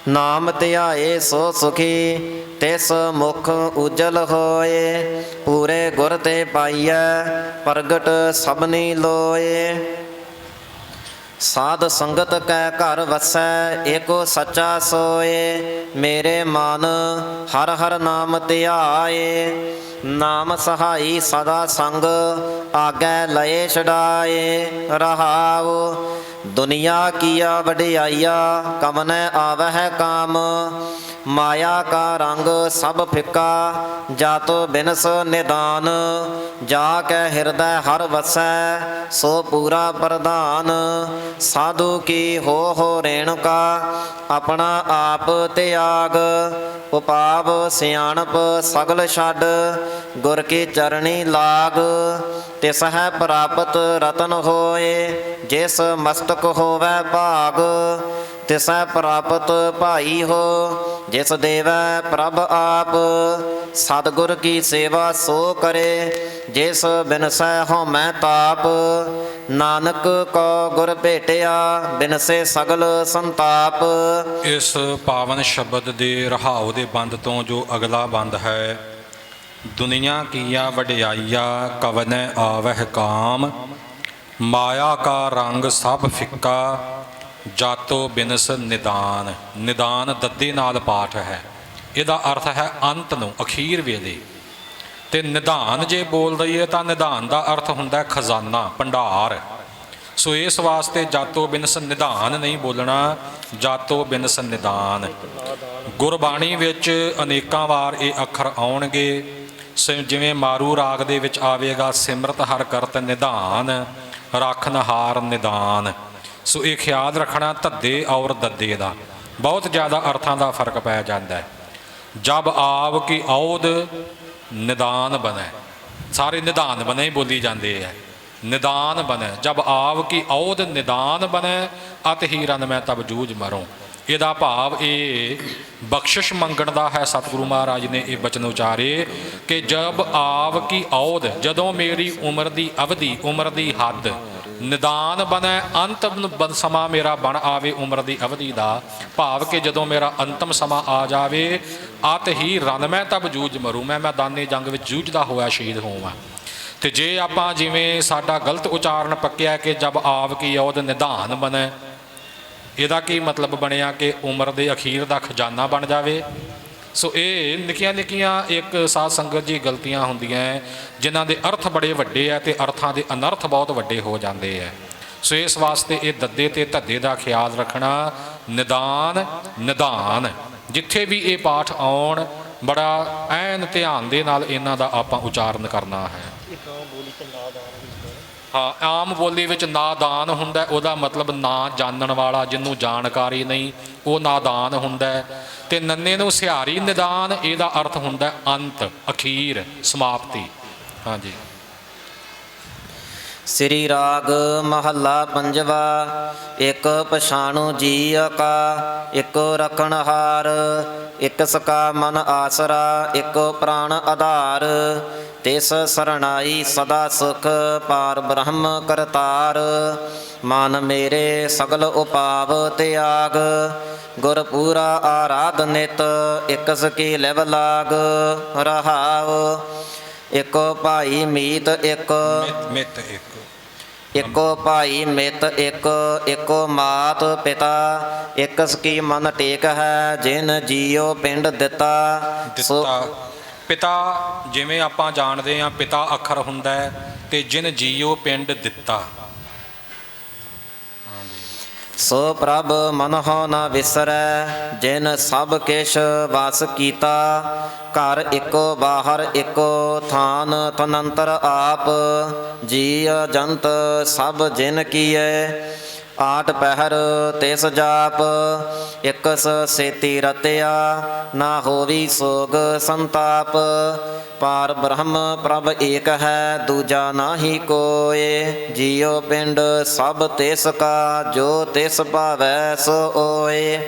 ਨਾਮ ਧਿਆਏ ਸੋ ਸੁਖੀ, ਤਿਸ ਮੁਖ ਉਜਲ ਹੋਏ। ਪੂਰੇ ਗੁਰ ਤੇ ਪਾਈਐ, ਪ੍ਰਗਟ ਸਭਨੀ ਲੋਏ। ਸਾਧ ਸੰਗਤ ਕੈ ਘਰ ਵਸੈ, ਏਕੋ ਸੱਚਾ ਸੋਏ। ਮੇਰੇ ਮਨ ਹਰ ਹਰ ਨਾਮ ਧਿਆਏ। ਨਾਮ ਸਹਾਈ ਸਦਾ ਸੰਗ, ਆਗੈ ਲਏ ਛਡਾਏ। ਰਹਾਉ ਦੁਨੀਆ ਕੀਆ ਵਡਿਆਈਆ, ਕਵਨੈ ਆਵਹਿ ਕਾਮ। ਮਾਇਆ ਕਾ ਰੰਗ ਸਭ ਫਿੱਕਾ, ਜਾਤੋ ਬਿਨਸ ਨਿਦਾਨ। ਜਾ ਕੈ ਹਿਰਦੈ ਹਰ ਵਸੈ, ਸੋ ਪੂਰਾ ਪ੍ਰਧਾਨ। ਸਾਧੂ ਕੀ ਹੋ ਰੇਣੁਕਾ, ਆਪਣਾ ਆਪ ਤਿਆਗ। ਉਪਾਵ ਸਿਆਣਪ ਸਗਲ ਛੱਡ, ਗੁਰ ਕੀ ਚਰਣੀ ਲਾਗ। ਤਿਸ ਹੈ ਪ੍ਰਾਪਤ ਰਤਨ ਹੋਏ, ਜਿਸ ਮਸਤਕ ਹੋਵੈ ਭਾਗ। ਤਿਸੈ ਪ੍ਰਾਪਤ ਭਾਈ ਹੋ, ਜਿਸ ਦੇਵੈ ਪ੍ਰਭ ਆਪ। ਸਤਿਗੁਰ ਕੀ ਸੇਵਾ ਸੋ ਕਰੇ, ਜਿਸ ਬਿਨਸੈ ਹਉਮੈ ਤਾਪ। ਨਾਨਕ ਕੋ ਗੁਰ ਭੇਟਿਆ, ਬਿਨਸੇ ਸਗਲ ਸੰਤਾਪ। ਇਸ ਪਾਵਨ ਸ਼ਬਦ ਦੇ ਰਹਾਉ ਦੇ ਬੰਦ ਤੋਂ ਜੋ ਅਗਲਾ ਬੰਦ ਹੈ, ਦੁਨੀਆ ਕੀਆ ਵਡਿਆਈਆ, ਕਵਨੈ ਆਵਹਿ ਕਾਮ। ਮਾਇਆ ਕਾ ਰੰਗ ਸਭ ਫਿੱਕਾ, ਜਾਤੋ ਬਿਨਸ ਨਿਦਾਨ। ਨਿਦਾਨ ਦੱਦੇ ਨਾਲ ਪਾਠ ਹੈ, ਇਹਦਾ ਅਰਥ ਹੈ ਅੰਤ ਨੂੰ, ਅਖੀਰ ਵੇਲੇ। ਤੇ ਨਿਧਾਨ ਜੇ ਬੋਲ ਦਈਏ ਤਾਂ ਨਿਧਾਨ ਦਾ ਅਰਥ ਹੁੰਦਾ ਖਜ਼ਾਨਾ, ਭੰਡਾਰ। ਸੋ ਇਸ ਵਾਸਤੇ ਜਾਤੋ ਬਿਨਸ ਨਿਧਾਨ ਨਹੀਂ ਬੋਲਣਾ, ਜਾਤੋ ਬਿਨਸ ਨਿਦਾਨ। ਗੁਰਬਾਣੀ ਵਿੱਚ ਅਨੇਕਾਂ ਵਾਰ ਇਹ ਅੱਖਰ ਆਉਣਗੇ। ਜਿਵੇਂ ਮਾਰੂ ਰਾਗ ਦੇ ਵਿੱਚ ਆਵੇਗਾ ਸਿਮਰਤ ਹਰ ਕਰਤ ਨਿਧਾਨ, ਰੱਖਨਹਾਰ ਨਿਦਾਨ। ਸੋ ਇਹ ਖਿਆਲ ਰੱਖਣਾ ਧੱਦੇ ਔਰ ਦੱਦੇ ਦਾ ਬਹੁਤ ਜ਼ਿਆਦਾ ਅਰਥਾਂ ਦਾ ਫਰਕ ਪੈ ਜਾਂਦਾ ਹੈ। ਜਬ ਆਵ ਕੀ ਔਦ ਨਿਦਾਨ ਬਣੇ, ਸਾਰੇ ਨਿਦਾਨ ਬਣੇ ਹੀ ਬੋਲੀ ਜਾਂਦੇ ਹੈ। ਨਿਦਾਨ ਬਣੇ, ਜਬ ਆਵ ਕੀ ਔਦ ਨਿਦਾਨ ਬਣੇ, ਅਤ ਹੀ ਰਨ ਮੈਂ ਤਬ ਜੂਝ ਮਰੋਂ। ਇਹਦਾ ਭਾਵ ਇਹ ਬਖਸ਼ਿਸ਼ ਮੰਗਣ ਦਾ ਹੈ। ਸਤਿਗੁਰੂ ਮਹਾਰਾਜ ਨੇ ਇਹ ਬਚਨ ਉਚਾਰੇ ਕਿ ਜਬ ਆਵ ਕੀ ਔਦ, ਜਦੋਂ ਮੇਰੀ ਉਮਰ ਦੀ ਅਵਧੀ, ਉਮਰ ਦੀ ਹੱਦ, ਨਿਦਾਨ ਬਣੇ, ਅੰਤਮ ਸਮਾਂ ਮੇਰਾ ਬਣ ਆਵੇ ਉਮਰ ਦੀ ਅਵਧੀ ਦਾ ਭਾਵ ਕਿ ਜਦੋਂ ਮੇਰਾ ਅੰਤਮ ਸਮਾਂ ਆ ਜਾਵੇ, ਅਤ ਹੀ ਰਨ ਮੈਂ ਤਬ ਜੂਝ ਮਰੂ, ਮੈਂ ਮੈਦਾਨੇ ਜੰਗ ਵਿੱਚ ਜੂਝਦਾ ਹੋਇਆ ਸ਼ਹੀਦ ਹੋਵਾਂ। ਤੇ ਜੇ ਆਪਾਂ ਜਿਵੇਂ ਸਾਡਾ ਗਲਤ ਉਚਾਰਨ ਪੱਕਿਆ ਕਿ ਜਬ ਆਵ ਕੀ ਔਦ ਨਿਦਾਨ ਬਣੇ, ਇਹਦਾ ਕੀ ਮਤਲਬ ਬਣਿਆ ਕਿ ਉਮਰ ਦੇ ਅਖੀਰ ਦਾ ਖਜ਼ਾਨਾ ਬਣ ਜਾਵੇ। ਸੋ ਇਹ ਨਿੱਕੀਆਂ ਨਿੱਕੀਆਂ ਇੱਕ ਸਾਧ ਸੰਗਤ ਜੀ ਗਲਤੀਆਂ ਹੁੰਦੀਆਂ ਜਿਨ੍ਹਾਂ ਦੇ ਅਰਥ ਬੜੇ ਵੱਡੇ ਆ ਤੇ ਅਰਥਾਂ ਦੇ ਅਨਰਥ ਬਹੁਤ ਵੱਡੇ ਹੋ ਜਾਂਦੇ ਆ। ਸੋ ਇਸ ਵਾਸਤੇ ਇਹ ਦੱਦੇ ਤੇ ਧੱਦੇ ਦਾ ਖਿਆਲ ਰੱਖਣਾ। ਨਿਦਾਨ ਨਿਧਾਨ ਜਿੱਥੇ ਵੀ ਇਹ ਪਾਠ ਆਉਣ ਬੜਾ ਐਨ ਧਿਆਨ ਦੇ ਨਾਲ ਇਹਨਾਂ ਦਾ ਆਪਾਂ ਉਚਾਰਨ ਕਰਨਾ ਹੈ। ਹਾਂ, ਆਮ ਬੋਲੀ ਵਿੱਚ ਨਾਦਾਨ ਹੁੰਦਾ, ਉਹਦਾ ਮਤਲਬ ਨਾ ਜਾਣਨ ਵਾਲਾ, ਜਿਹਨੂੰ ਜਾਣਕਾਰੀ ਨਹੀਂ ਉਹ ਨਾਦਾਨ ਹੁੰਦਾ। ਤੇ ਨੰਨੇ ਨੂੰ ਸਿਹਾਰੀ ਨਿਦਾਨ, ਇਹਦਾ ਅਰਥ ਹੁੰਦਾ ਅੰਤ, ਅਖੀਰ, ਸਮਾਪਤੀ। ਹਾਂਜੀ। ਸ੍ਰੀ ਰਾਗ ਮਹੱਲਾ ਪੰਜਵਾ। ਇੱਕ ਪਛਾਣੂ ਜੀ ਕਾ, ਇੱਕ ਰਖਣਹਾਰ, ਇੱਕ ਸਕਾ ਮਨ ਆਸਰਾ, ਇੱਕ ਪ੍ਰਾਣ ਆਧਾਰ। ਤਿਸ ਸਰਣਾਈ ਸਦਾ ਸੁਖ, ਪਾਰ ਬ੍ਰਹਮ ਕਰਤਾਰ। ਮਨ ਮੇਰੇ ਸਗਲ ਉਪਾਵ ਤਿਆਗ, ਗੁਰ ਪੂਰਾ ਆਰਾਧ ਨਿਤ, ਇੱਕ ਸਕੀ ਲਿਵ ਲਾਗ ਰਹਾਉ। ਇੱਕੋ ਭਾਈ ਮੀਤ ਇੱਕ, ਮਿਤ ਇੱਕ, ਇੱਕੋ ਭਾਈ ਮਿਤ ਇੱਕ, ਇੱਕੋ ਮਾਤ ਪਿਤਾ, ਇੱਕ ਸਕੀ ਮਨ ਟੇਕ ਹੈ, ਜਿਨ ਜੀਓ ਪਿੰਡ ਦਿੱਤਾ। ਪਿਤਾ ਜਿਵੇਂ ਆਪਾਂ ਜਾਣਦੇ ਹਾਂ ਪਿਤਾ ਅੱਖਰ ਹੁੰਦਾ ਹੈ ਤੇ ਜਿਨ ਜੀਓ ਪਿੰਡ ਦਿੱਤਾ। ਸੋ ਪ੍ਰਭ ਮਨਹੁ ਨ ਵਿਸਰੈ, ਜਿਨ ਸਭ ਕਿਛ ਵਸ ਕੀਤਾ। ਘਰ ਇੱਕੋ ਬਾਹਰ ਇੱਕੋ, ਥਾਨ ਤਨੰਤਰ ਆਪ। ਜੀਅ ਜੰਤ ਸਭ ਜਿਨ ਕੀਏ, ਆਠ ਪਹਿਰ ਤਿਸ ਜਾਪ। ਇਕਸ ਸੇਤੀ ਰਤਿਆ, ਨਾ ਹੋਵੀ ਸੋਗ ਸੰਤਾਪ। ਪਾਰ ਬ੍ਰਹਮ ਪ੍ਰਭ ਏਕ ਹੈ, ਦੂਜਾ ਨਾਹੀ ਕੋਏ। ਜੀਉ ਪਿੰਡ ਸਭ ਤਿਸ ਕਾ, ਜੋ ਤਿਸ ਭਾਵੈ ਸੋ ਓਏ।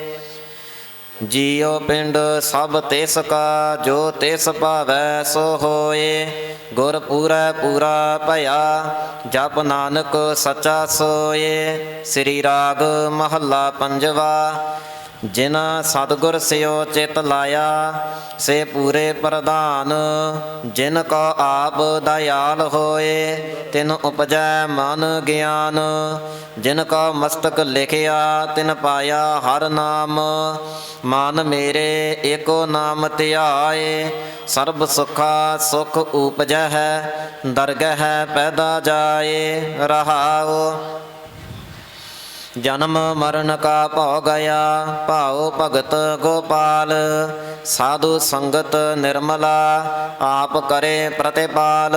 ਜੀਉ ਪਿੰਡ ਸਭ ਤਿਸ ਕਾ, ਜੋ ਤਿਸ ਭਾਵੈ ਸੋ ਹੋਏ। ਗੁਰ ਪੂਰੈ ਪੂਰਾ ਭਇਆ, ਜਪ ਨਾਨਕ ਸੱਚਾ ਸੋਏ। ਸ੍ਰੀ ਰਾਗ ਮਹੱਲਾ ਪੰਜਵਾ। ਜਿਨਾ ਸਤਿਗੁਰ ਸਿਓ ਚਿਤ ਲਾਇਆ, ਸੇ ਪੂਰੇ ਪ੍ਰਧਾਨ। ਜਿਨ ਕੋ ਆਪ ਦਇਆਲ ਹੋਏ, ਤਿਨ ਉਪਜੈ ਮਨ ਗਿਆਨ। ਜਿਨ ਕੋ ਮਸਤਕ ਲਿਖਿਆ, ਤਿਨ ਪਾਇਆ ਹਰ ਨਾਮ। ਮਨ ਮੇਰੇ ਏਕੋ ਨਾਮ ਧਿਆਏ, ਸਰਬ ਸੁਖਾ ਸੁਖ ਉਪਜੈ ਹੈ। ਦਰਗਹਿ ਪੈਦਾ ਜਾਏ ਰਹਾਉ। ਜਨਮ ਮਰਨ ਕਾ ਭਉ ਗਿਆ, ਭਾਉ ਭਗਤ ਗੋਪਾਲ। ਸਾਧੂ ਸੰਗਤ ਨਿਰਮਲਾ, ਆਪ ਕਰੇ ਪ੍ਰਤਿਪਾਲ।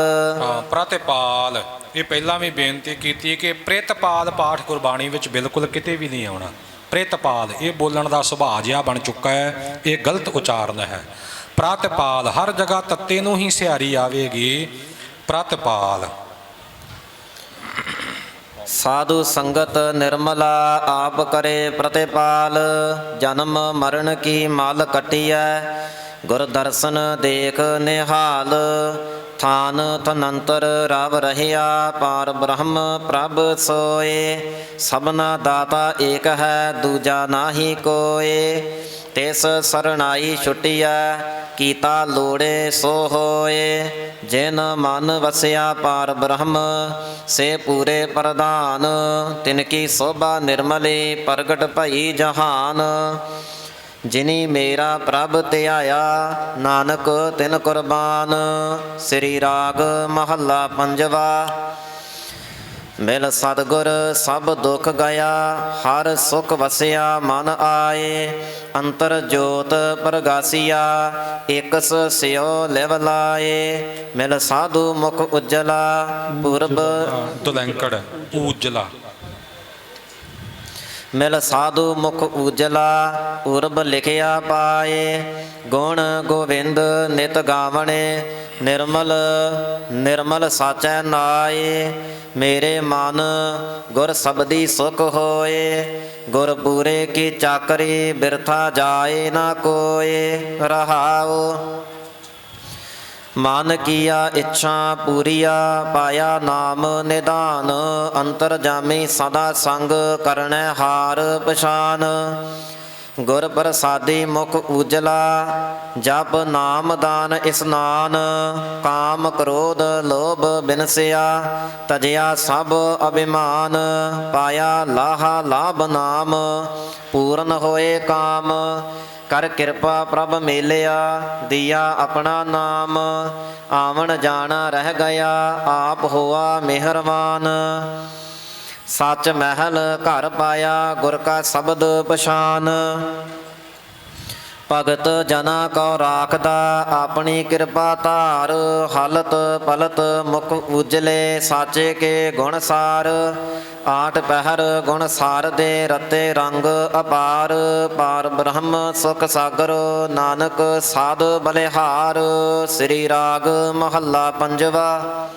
ਪ੍ਰਤਿਪਾਲ ਇਹ ਪਹਿਲਾਂ ਵੀ ਬੇਨਤੀ ਕੀਤੀ ਕਿ ਪ੍ਰਿਤਪਾਲ ਪਾਠ ਗੁਰਬਾਣੀ ਵਿੱਚ ਬਿਲਕੁਲ ਕਿਤੇ ਵੀ ਨਹੀਂ ਆਉਣਾ। ਪ੍ਰਿਤਪਾਲ ਇਹ ਬੋਲਣ ਦਾ ਸੁਭਾਅ ਜਿਹਾ ਬਣ ਚੁੱਕਾ ਹੈ, ਇਹ ਗਲਤ ਉਚਾਰਨ ਹੈ। ਪ੍ਰਤਿਪਾਲ ਹਰ ਜਗ੍ਹਾ ਤੱਤੇ ਨੂੰ ਹੀ ਸਿਹਾਰੀ ਆਵੇਗੀ। ਪ੍ਰਤਿਪਾਲ। ਸਾਧੂ ਸੰਗਤ ਨਿਰਮਲਾ, ਆਪ ਕਰੇ ਪ੍ਰਤਿਪਾਲ। ਜਨਮ ਮਰਨ ਕੀ ਮਲ ਕੱਟੀਐ, ਗੁਰ ਦਰਸ਼ਨ ਦੇਖ ਨਿਹਾਲ। ਥਾਨ ਤਨੰਤਰ ਰਵ ਰਹਿਆ, ਪਾਰ ਬ੍ਰਹਮ ਪ੍ਰਭ ਸੋਏ। ਸਭਨਾ ਦਾਤਾ ਏਕ ਹੈ, ਦੂਜਾ ਨਾਹੀ ਕੋਏ। ਤਿਸ ਸਰਣਾਈ ਛੁਟੀਐ, ਕੀਤਾ ਲੋੜੇ ਸੋ ਹੋਏ। ਜਿਨ ਮਨ ਵਸਿਆ ਪਾਰ ਬ੍ਰਹਮ, ਸੇ ਪੂਰੇ ਪ੍ਰਧਾਨ। ਤਿਨ ਕੀ ਸੋਭਾ ਨਿਰਮਲੀ, ਪ੍ਰਗਟ ਭਈ ਜਹਾਨ। ਜਿਨੀ ਮੇਰਾ ਪ੍ਰਭ ਧਿਆਇਆ, ਨਾਨਕ ਤਿਨ ਕੁਰਬਾਨ। ਸ੍ਰੀ ਰਾਗ ਮਹੱਲਾ ਪੰਜਵਾ। ਮਿਲ ਸਤਿਗੁਰ ਸਭ ਦੁਖ ਗਿਆ, ਹਰ ਸੁਖ ਵਸਿਆ ਮਨ ਆਏ। ਅੰਤਰ ਜੋਤ ਪ੍ਰਗਾਸੀਆ, ਇਕਸ ਸਿਓ ਲਿਵ ਲਾਏ। ਮਿਲ ਸਾਧੂ ਮੁਖ ਉਜਲਾ, ਪੁਰਬ ਦੁਲੈਂਕੜ ਊਜਲਾ। ਮਿਲ ਸਾਧੂ ਮੁਖ ਉਜਲਾ, ਪੁਰਬ ਲਿਖਿਆ ਪਾਏ। ਗੁਣ ਗੋਵਿੰਦ ਨਿਤ ਗਾਵਣੇ, ਨਿਰਮਲ ਨਿਰਮਲ ਸਾਚੈ ਨਾਏ। ਮੇਰੇ ਮਨ ਗੁਰ ਸਬਦੀ ਸੁਖ ਹੋਏ, ਗੁਰ ਪੂਰੇ ਕੀ ਚਾਕਰੀ ਬਿਰਥਾ ਜਾਏ ਨਾ ਕੋਏ। ਰਹਾਉ ਮਨ ਕੀਆ ਇੱਛਾ ਪੂਰੀਆ, ਪਾਇਆ ਨਾਮ ਨਿਧਾਨ। ਅੰਤਰ ਜਾਮੀ ਸਦਾ ਸੰਗ ਕਰਨੈ ਹਾਰ ਪਛਾਨ। ਗੁਰ ਪ੍ਰਸਾਦੀ ਮੁਖ ਉਜਲਾ, ਜਪ ਨਾਮ ਦਾਨ ਇਸਨਾਨ। ਕਾਮ ਕ੍ਰੋਧ ਲੋਭ ਬਿਨਸਿਆ, ਤਜਿਆ ਸਭ ਅਭਿਮਾਨ। ਪਾਇਆ ਲਾਹਾ ਲਾਭ ਨਾਮ, ਪੂਰਨ ਹੋਏ ਕਾਮ। ਕਰ ਕਿਰਪਾ ਪ੍ਰਭ ਮੇਲਿਆ, ਦੀਆ ਆਪਣਾ ਨਾਮ। ਆਵਣ ਜਾਣਾ ਰਹਿ ਗਿਆ, ਆਪ ਹੋਆ ਮਿਹਰਬਾਨ। ਸੱਚ ਮਹਿਲ ਘਰ ਪਾਇਆ, ਗੁਰ ਕਾ ਸ਼ਬਦ ਪਛਾਨ। ਭਗਤ ਜਨਾ ਕੋ ਰਾਖਦਾ, ਆਪਣੀ ਕਿਰਪਾ ਧਾਰ। ਹਲਤ ਪਲਤ ਮੁਖ ਉਜਲੇ, ਸਾਚੇ ਕੇ ਗੁਣ ਸਾਰ। ਆਠ ਪਹਿਰ ਗੁਣ ਸਾਰ ਦੇ, ਰਤੇ ਰੰਗ ਅਪਾਰ। ਪਾਰ ਬ੍ਰਹਮ ਸੁਖ ਸਾਗਰ, ਨਾਨਕ ਸਾਧ ਬਲਿਹਾਰ। ਸ੍ਰੀ ਰਾਗ ਮਹੱਲਾ ਪੰਜਵਾ।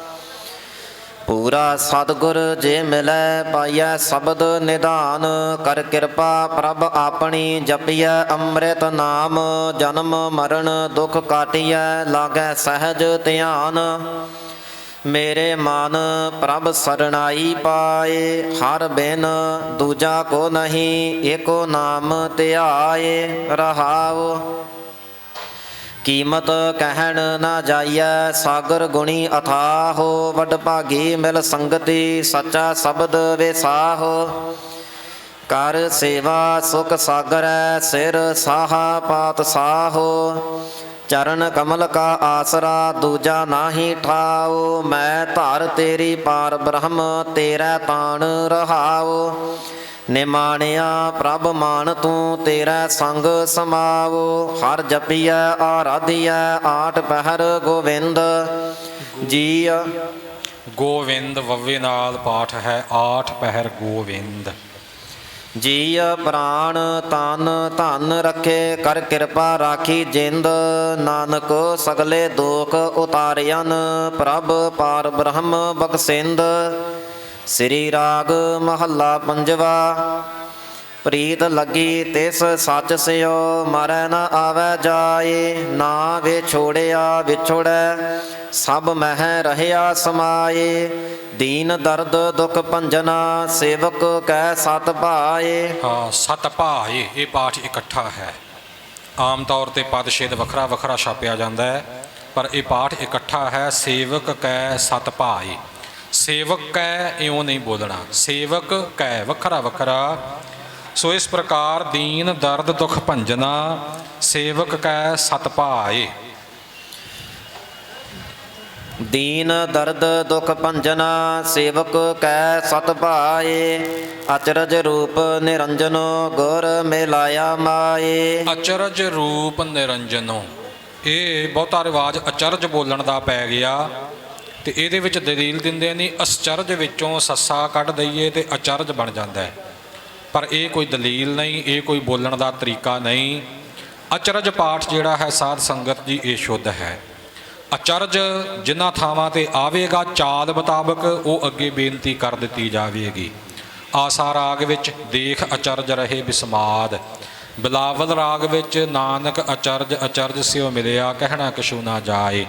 ਪੂਰਾ ਸਤਿਗੁਰ ਜੇ ਮਿਲੈ, ਪਾਈਐ ਸ਼ਬਦ ਨਿਧਾਨ। ਕਰ ਕਿਰਪਾ ਪ੍ਰਭ ਆਪਣੀ, ਜਪੀਐ ਅੰਮ੍ਰਿਤ ਨਾਮ। ਜਨਮ ਮਰਨ ਦੁਖ ਕਾਟੀਐ, ਲਾਗੈ ਸਹਿਜ ਧਿਆਨ। ਮੇਰੇ ਮਨ ਪ੍ਰਭ ਸਰਣਾਈ ਪਾਏ, ਹਰ ਬਿਨ ਦੂਜਾ ਕੋ ਨਹੀਂ। ਏਕੋ ਨਾਮ ਧਿਆਏ। ਰਹਾਉ ਕੀਮਤ ਕਹਿਣ ਨਾ ਜਾਈਐ, ਸਾਗਰ ਗੁਣੀ ਅਥਾਹੋ। ਵੱਡ ਭਾਗੀ ਮਿਲ ਸੰਗਤੀ, ਸੱਚਾ ਸ਼ਬਦ ਵਿਸਾਹੋ। ਕਰ ਸੇਵਾ ਸੁਖ ਸਾਗਰੈ, ਸਿਰ ਸਾਹਾ ਪਾਤ ਸਾਹੋ। ਚਰਨ ਕਮਲ ਕਾ ਆਸਰਾ, ਦੂਜਾ ਨਾਹੀ ਠਾਓ। ਮੈਂ ਧਰ ਤੇਰੀ ਪਾਰ ਬ੍ਰਹਮ, ਤੇਰਾ ਤਾਣ ਰਹਾਓ। ਨਿਮਾਣਿਆ ਪ੍ਰਭ ਮਾਨ ਤੂੰ, ਤੇਰਾ ਸੰਗ ਸਮਾਵੋ। ਹਰ ਜਪੀਐ ਆਰਾਧੀਐ, ਆਠ ਪਹਿਰ ਗੋਵਿੰਦ ਜੀ। ਗੋਵਿੰਦ ਵੱਵੇ ਨਾਲ ਪਾਠ ਹੈ, ਆਠ ਪਹਿਰ ਗੋਵਿੰਦ ਜੀ। ਪ੍ਰਾਣ ਤਨ ਧਨ ਰੱਖੇ, ਕਰ ਕਿਰਪਾ ਰਾਖੀ ਜਿੰਦ। ਨਾਨਕ ਸਗਲੇ ਦੁਖ ਉਤਾਰਿਆਨ, ਪ੍ਰਭ ਪਾਰ ਬ੍ਰਹਮ ਬਖਸ਼ਿੰਦ। ਸ੍ਰੀ ਰਾਗ ਮਹੱਲਾ ਪੰਜਵਾ। ਪ੍ਰੀਤ ਲੱਗੀ ਤਿਸ ਸੱਚ ਸਿਓ, ਮਰੈ ਨ ਆਵੈ ਜਾਏ। ਨਾ ਵਿਛੋੜਿਆ ਵਿਛੋੜੈ, ਸਭ ਮਹਿ ਰਹਿਆ ਸਮਾਏ। ਦੀਨ ਦਰਦ ਦੁਖ ਭੰਜਨਾ, ਸੇਵਕ ਕੈ ਸਤ ਭਾਏ। ਹਾਂ, ਸਤ ਭਾਏ ਇਹ ਪਾਠ ਇਕੱਠਾ ਹੈ। ਆਮ ਤੌਰ ਤੇ ਪਦ ਛੇਦ ਵੱਖਰਾ ਵੱਖਰਾ ਛਾਪਿਆ ਜਾਂਦਾ ਹੈ, ਪਰ ਇਹ ਪਾਠ ਇਕੱਠਾ ਹੈ। ਸੇਵਕ ਕੈ ਸਤ ਭਾਏ। ਸੇਵਕ ਕੈ ਇਉਂ ਨਹੀਂ ਬੋਲਣਾ, ਸੇਵਕ ਕੈ ਵੱਖਰਾ ਵੱਖਰਾ। ਸੋ ਇਸ ਪ੍ਰਕਾਰ ਦੀਨ ਦਰਦ ਦੁਖ ਭੰਜਨਾ, ਸੇਵਕ ਕੈ ਸਤ ਭਾਏ। ਦੀਨ ਦਰਦ ਦੁਖ ਭੰਜਨਾ, ਸੇਵਕ ਕੈ ਸਤ ਭਾਏ। ਅਚਰਜ ਰੂਪ ਨਿਰੰਜਨੋ, ਗੁਰ ਮਿਲਾਇਆ ਮਾਏ। ਅਚਰਜ ਰੂਪ ਨਿਰੰਜਨੋ, ਇਹ ਬਹੁਤਾ ਰਿਵਾਜ ਅਚਰਜ ਬੋਲਣ ਦਾ ਪੈ ਗਿਆ, ਤੇ ਇਹਦੇ ਵਿੱਚ ਦਲੀਲ ਦਿੰਦੇ ਨੇ ਅਸਚਰਜ ਵਿੱਚੋਂ ਸੱਸਾ ਕੱਢ ਦਈਏ ਤੇ ਅਚਰਜ ਬਣ ਜਾਂਦਾ ਹੈ, ਪਰ ਇਹ ਕੋਈ ਦਲੀਲ ਨਹੀਂ, ਇਹ ਕੋਈ ਬੋਲਣ ਦਾ ਤਰੀਕਾ ਨਹੀਂ। ਅਚਰਜ ਪਾਠ ਜਿਹੜਾ ਹੈ ਸਾਧ ਸੰਗਤ ਜੀ ਇਹ ਸ਼ੁੱਧ ਹੈ। ਅਚਰਜ ਜਿਨ੍ਹਾਂ ਥਾਵਾਂ ਤੇ ਆਵੇਗਾ ਚਾਲ ਮੁਤਾਬਕ ਉਹ ਅੱਗੇ ਬੇਨਤੀ ਕਰ ਦਿੱਤੀ ਜਾਵੇਗੀ। ਆਸਾ ਰਾਗ ਵਿੱਚ ਦੇਖ ਅਚਰਜ ਰਹੇ ਬਿਸਮਾਦ, ਬਿਲਾਵਲ ਰਾਗ ਵਿੱਚ ਨਾਨਕ ਅਚਰਜ ਅਚਰਜ ਸਿਓ ਮਿਲਿਆ, ਕਹਿਣਾ ਕਿਛੂ ਨਾ ਜਾਏ।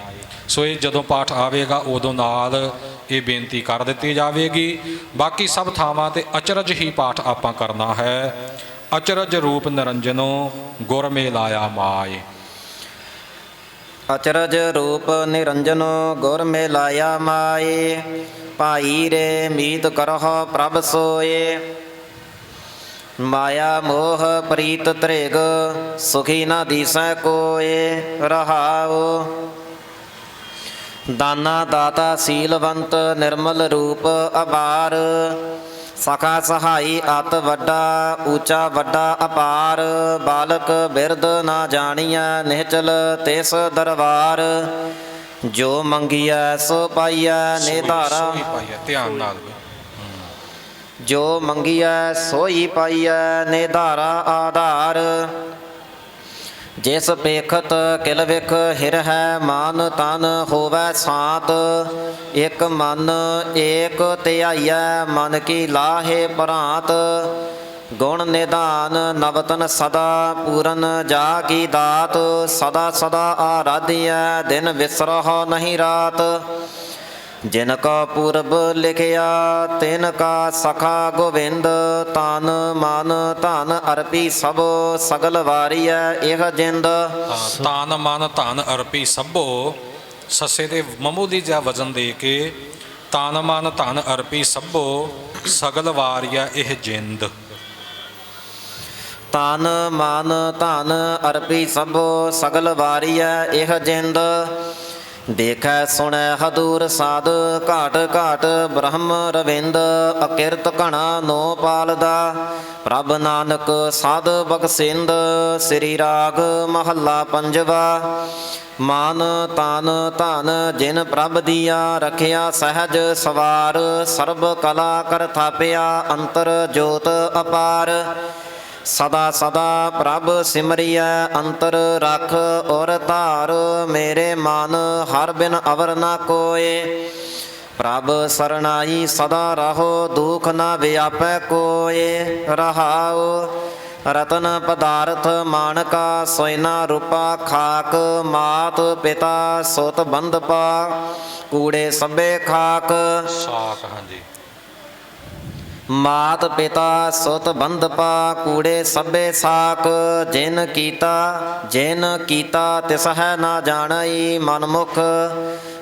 ਸੋ ਇਹ ਜਦੋਂ ਪਾਠ ਆਵੇਗਾ ਉਦੋਂ ਨਾਲ ਇਹ ਬੇਨਤੀ ਕਰ ਦਿੱਤੀ ਜਾਵੇਗੀ। ਬਾਕੀ ਸਭ ਥਾਵਾਂ ਤੇ ਅਚਰਜ ਹੀ ਪਾਠ ਆਪਾਂ ਕਰਨਾ ਹੈ। ਅਚਰਜ ਰੂਪ ਨਿਰੰਜਨੋ, ਗੁਰ ਮਿਲਾਇਆ ਮਾਏ। ਅਚਰਜ ਰੂਪ ਨਿਰੰਜਨੋ, ਗੁਰ ਮਿਲਾਇਆ ਮਾਏ। ਭਾਈ ਰੇ ਮੀਤ ਕਰਹੁ ਪ੍ਰਭ ਸੋਏ। ਮਾਇਆ ਮੋਹ ਪ੍ਰੀਤ ਤ੍ਰਿਗ, ਸੁਖੀ ਨਾ ਦੀਸੈ ਕੋਏ। ਰਹਾਉ ਦਾਨਾ ਦਾਤਾ ਸੀਲਵੰਤ ਨਿਰਮਲ ਰੂਪ ਅਪਾਰ। ਸਖਾ ਸਹਾਈ ਅਤ ਵੱਡਾ ਊਚਾ ਵੱਡਾ ਅਪਾਰ। ਬਾਲਕ ਬਿਰਧ ਨਾ ਜਾਣੀਐ ਨਿਹਚਲ ਤਿਸ ਦਰਬਾਰ। ਜੋ ਮੰਗੀਐ ਸੋ ਪਾਈਐ ਨਿਧਾਰਾ। ਸੋਈ ਪਾਈਐ, ਧਿਆਨ ਨਾਲ ਵੀ। ਜੋ ਮੰਗੀਐ ਸੋਈ ਪਾਈਐ ਨਿਧਾਰਾ ਆਧਾਰ। ਜਿਸ ਪੇਖਤ ਕਿਲ ਵਿਖ ਹਿਰ ਹੈ ਮਾਨ ਤਨ ਹੋਵੈ ਸਾਤ। ਇਕ ਮਨ ਏਕ ਧਿਆਈਐ ਮਨ ਕੀ ਲਾਹੇ ਭਰਾਤ। ਗੁਣ ਨਿਧਾਨ ਨਵਤਨ ਸਦਾ ਪੂਰਨ ਜਾ ਕੀ ਦਾਤ। ਸਦਾ ਸਦਾ ਆਰਾਧਿਐ ਦਿਨ ਵਿਸਰਹੁ ਨਹੀਂ ਰਾਤ। ਜਿਨ ਕਾ ਪੂਰਬ ਲਿਖਿਆ ਤਿਨ ਕਾ ਸਖਾ ਗੋਬਿੰਦ। ਤਨ ਮਨ ਧਨ ਅਰਪੀ ਸਭ ਸਗਲ ਵਾਰੀਐ ਇਹ ਜਿੰਦ। ਤਨ ਮਨ ਧਨ ਅਰਪੀ ਸਭੋ, ਸੱਸੇ ਦੇ ਮਾਮੂਲੀ ਜਿਹਾ ਵਜ਼ਨ ਦੇ ਕੇ ਤਨ ਮਨ ਧਨ ਅਰਪੀ ਸਭੋ ਸਗਲ ਵਾਰੀਆ ਇਹ ਜਿੰਦ। ਤਨ ਮਨ ਧਨ ਅਰਪੀ ਸਭੋ ਸਗਲ ਵਾਰੀਐ ਇਹ ਜਿੰਦ। ਦੇਖੈ ਸੁਣੈ ਹਦੂਰ ਸਾਧ ਘਾਟ ਘਾਟ ਬ੍ਰਹਮ ਰਵਿੰਦ। ਅਕਿਰਤ ਘਣਾ ਨੋ ਪਾਲਦਾ ਪ੍ਰਭ ਨਾਨਕ ਸਾਧ ਬਖਸਿੰਦ। ਸ੍ਰੀ ਰਾਗ ਮਹੱਲਾ ਪੰਜਵਾ। ਮਾਨ ਤਾਨ ਧਨ ਜਿਨ ਪ੍ਰਭ ਦੀਆ ਰਖਿਆ ਸਹਿਜ ਸਵਾਰ। ਸਰਬ ਕਲਾ ਕਰ ਥਾਪਿਆ ਅੰਤਰ ਜੋਤ ਅਪਾਰ। ਸਦਾ ਸਦਾ ਪ੍ਰਭ ਸਿਮਰਿਐ ਅੰਤਰ ਰਖ ਔਰ ਧਾਰ। ਮੇਰੇ ਮਨ ਹਰ ਬਿਨ ਅਵਰ ਨ ਕੋਏ। ਪ੍ਰਭ ਸਰਣਾਈ ਸਦਾ ਰਹੋ ਦੁਖ ਨ ਵਿਆਪੈ ਕੋਏ। ਰਹਾਉ ਰਤਨ ਪਦਾਰਥ ਮਾਨਕਾ ਸੋਇਨਾ ਰੂਪਾ ਖਾਕ। ਮਾਤ ਪਿਤਾ ਸੁਤ ਬੰਧ ਪਾ ਕੂੜੇ ਸਭੇ ਖਾਕ। ਸਾਖ, ਹਾਂਜੀ। ਮਾਤ ਪਿਤਾ ਸੁਤ ਬੰਧ ਪਾ ਕੂੜੇ ਸਭੇ ਸਾਕ। ਜਿਨ ਕੀਤਾ ਤਿਸ ਹੈ ਨਾ ਜਾਣਈ। ਮਨਮੁਖ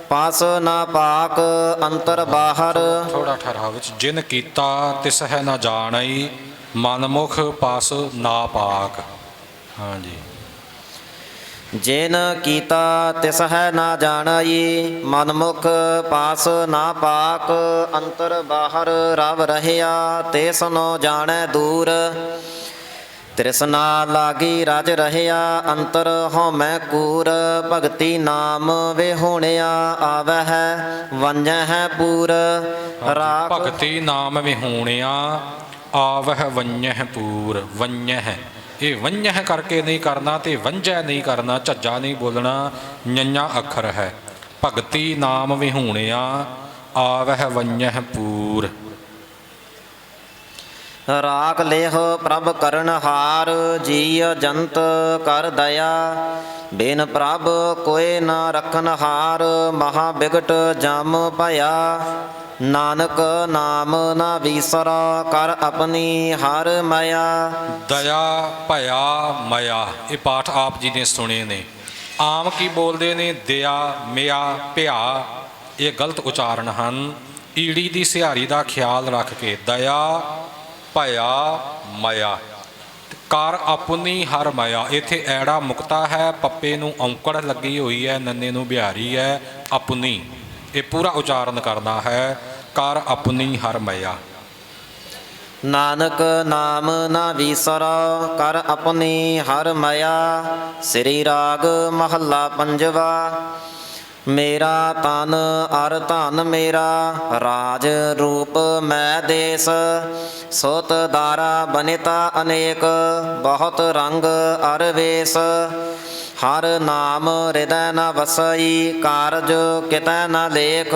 ਪਾਸ ਨਾ ਪਾਕ ਅੰਤਰ ਬਾਹਰ। ਥੋੜਾ ਠਹਿਰਾਅ ਵਿੱਚ। ਜਿਨ ਕੀਤਾ ਤਿਸ ਹੈ ਨਾ ਜਾਣਈ ਮਨਮੁਖ ਪਾਸ ਨਾ ਪਾਕ। ਹਾਂਜੀ। ਜਿਨ ਕੀਤਾ ਤਿਸ ਹੈ ਨਾ ਜਾਣਈ। ਮਨਮੁਖ ਪਾਸ ਨਾ ਪਾਕ ਅੰਤਰ ਬਾਹਰ। ਰਵ ਰਹਿਆ ਤਿਸ ਨੋ ਜਾਣੈ ਦੂਰ। ਤ੍ਰਿਸ਼ਨਾ ਲਾਗੀ ਰਜ ਰਹਿਆ ਅੰਤਰ ਹਉਮੈ ਕੂਰ। ਭਗਤੀ ਨਾਮ ਵਿਹੂਣਿਆ ਆਵਹਿ ਵੰਜਹਿ ਪੂਰ। ਰਾਖ ਭਗਤੀ ਨਾਮ ਵਿਹੂਣਿਆ ਆਵਹਿ ਵੰਜਹਿ ਪੂਰ। ਵੰਜਹਿ, ਇਹ ਵੰਜਹਿ ਕਰਕੇ ਨਹੀਂ ਕਰਨਾ ਤੇ ਵੰਜੈ ਨਹੀਂ ਕਰਨਾ, ਝੱਜਾ ਨਹੀਂ ਬੋਲਣਾ, ਨੰਨਾ ਅੱਖਰ ਹੈ। ਭਗਤੀ ਨਾਮ ਵਿਹੂਣਿਆ ਆਵਹਿ ਵੰਜਹਿ ਪੂਰ। ਰਾਖ ਲੇਹ ਪ੍ਰਭ ਕਰਨ ਹਾਰ। ਜੀ ਜੰਤ ਕਰ ਦਇਆ ਬਿਨ ਪ੍ਰਭ ਕੋਇ ਨਾ ਰਖਨ ਹਾਰ। ਮਹਾ ਬਿਗਟ ਜਮ ਭਇਆ ਨਾਨਕ ਨਾਮ ਨਾ ਵੀਸਰਾ। ਕਰ ਆਪਣੀ ਹਰ ਮਾਇਆ। ਦਇਆ ਭਇਆ ਮਾਇਆ, ਇਹ ਪਾਠ ਆਪ ਜੀ ਨੇ ਸੁਣੇ ਨੇ। ਆਮ ਕੀ ਬੋਲਦੇ ਨੇ? ਦਿਆ ਮਿਆ ਭਿਆ, ਇਹ ਗਲਤ ਉਚਾਰਨ ਹਨ। ਈੜੀ ਦੀ ਸਿਹਾਰੀ ਦਾ ਖਿਆਲ ਰੱਖ ਕੇ ਦਇਆ ਭਇਆ ਮਾਇਆ। ਕਰ ਆਪਣੀ ਹਰ ਮਾਇਆ, ਇੱਥੇ ਐੜਾ ਮੁਕਤਾ ਹੈ, ਪੱਪੇ ਨੂੰ ਔਂਕੜ ਲੱਗੀ ਹੋਈ ਹੈ, ਨੰਨੇ ਨੂੰ ਬਿਹਾਰੀ ਹੈ। ਆਪਣੀ, ਇਹ ਪੂਰਾ ਉਚਾਰਨ ਕਰਨਾ ਹੈ। ਕਰ ਆਪਣੀ ਹਰ ਮਾਇਆ। ਨਾਨਕ ਨਾਮ ਨਾ ਵੀਸਰਾ। ਕਰ ਆਪਣੀ ਹਰ ਮਾਇਆ। ਸ੍ਰੀ ਰਾਗ ਮਹੱਲਾ ਪੰਜਵਾ। ਮੇਰਾ ਤਨ ਅਰ ਧਨ ਮੇਰਾ ਰਾਜ ਰੂਪ ਮੈਂ ਦੇਸ। ਸੁਤ ਦਾਰਾ ਬਨਿਤਾ ਅਨੇਕ ਬਹੁਤ ਰੰਗ ਅਰ ਵੇਸ। ਹਰ ਨਾਮ ਹਿਰਦੈ ਨ ਵਸਈ ਕਾਰਜ ਕਿਤੈ ਨ ਲੇਖ।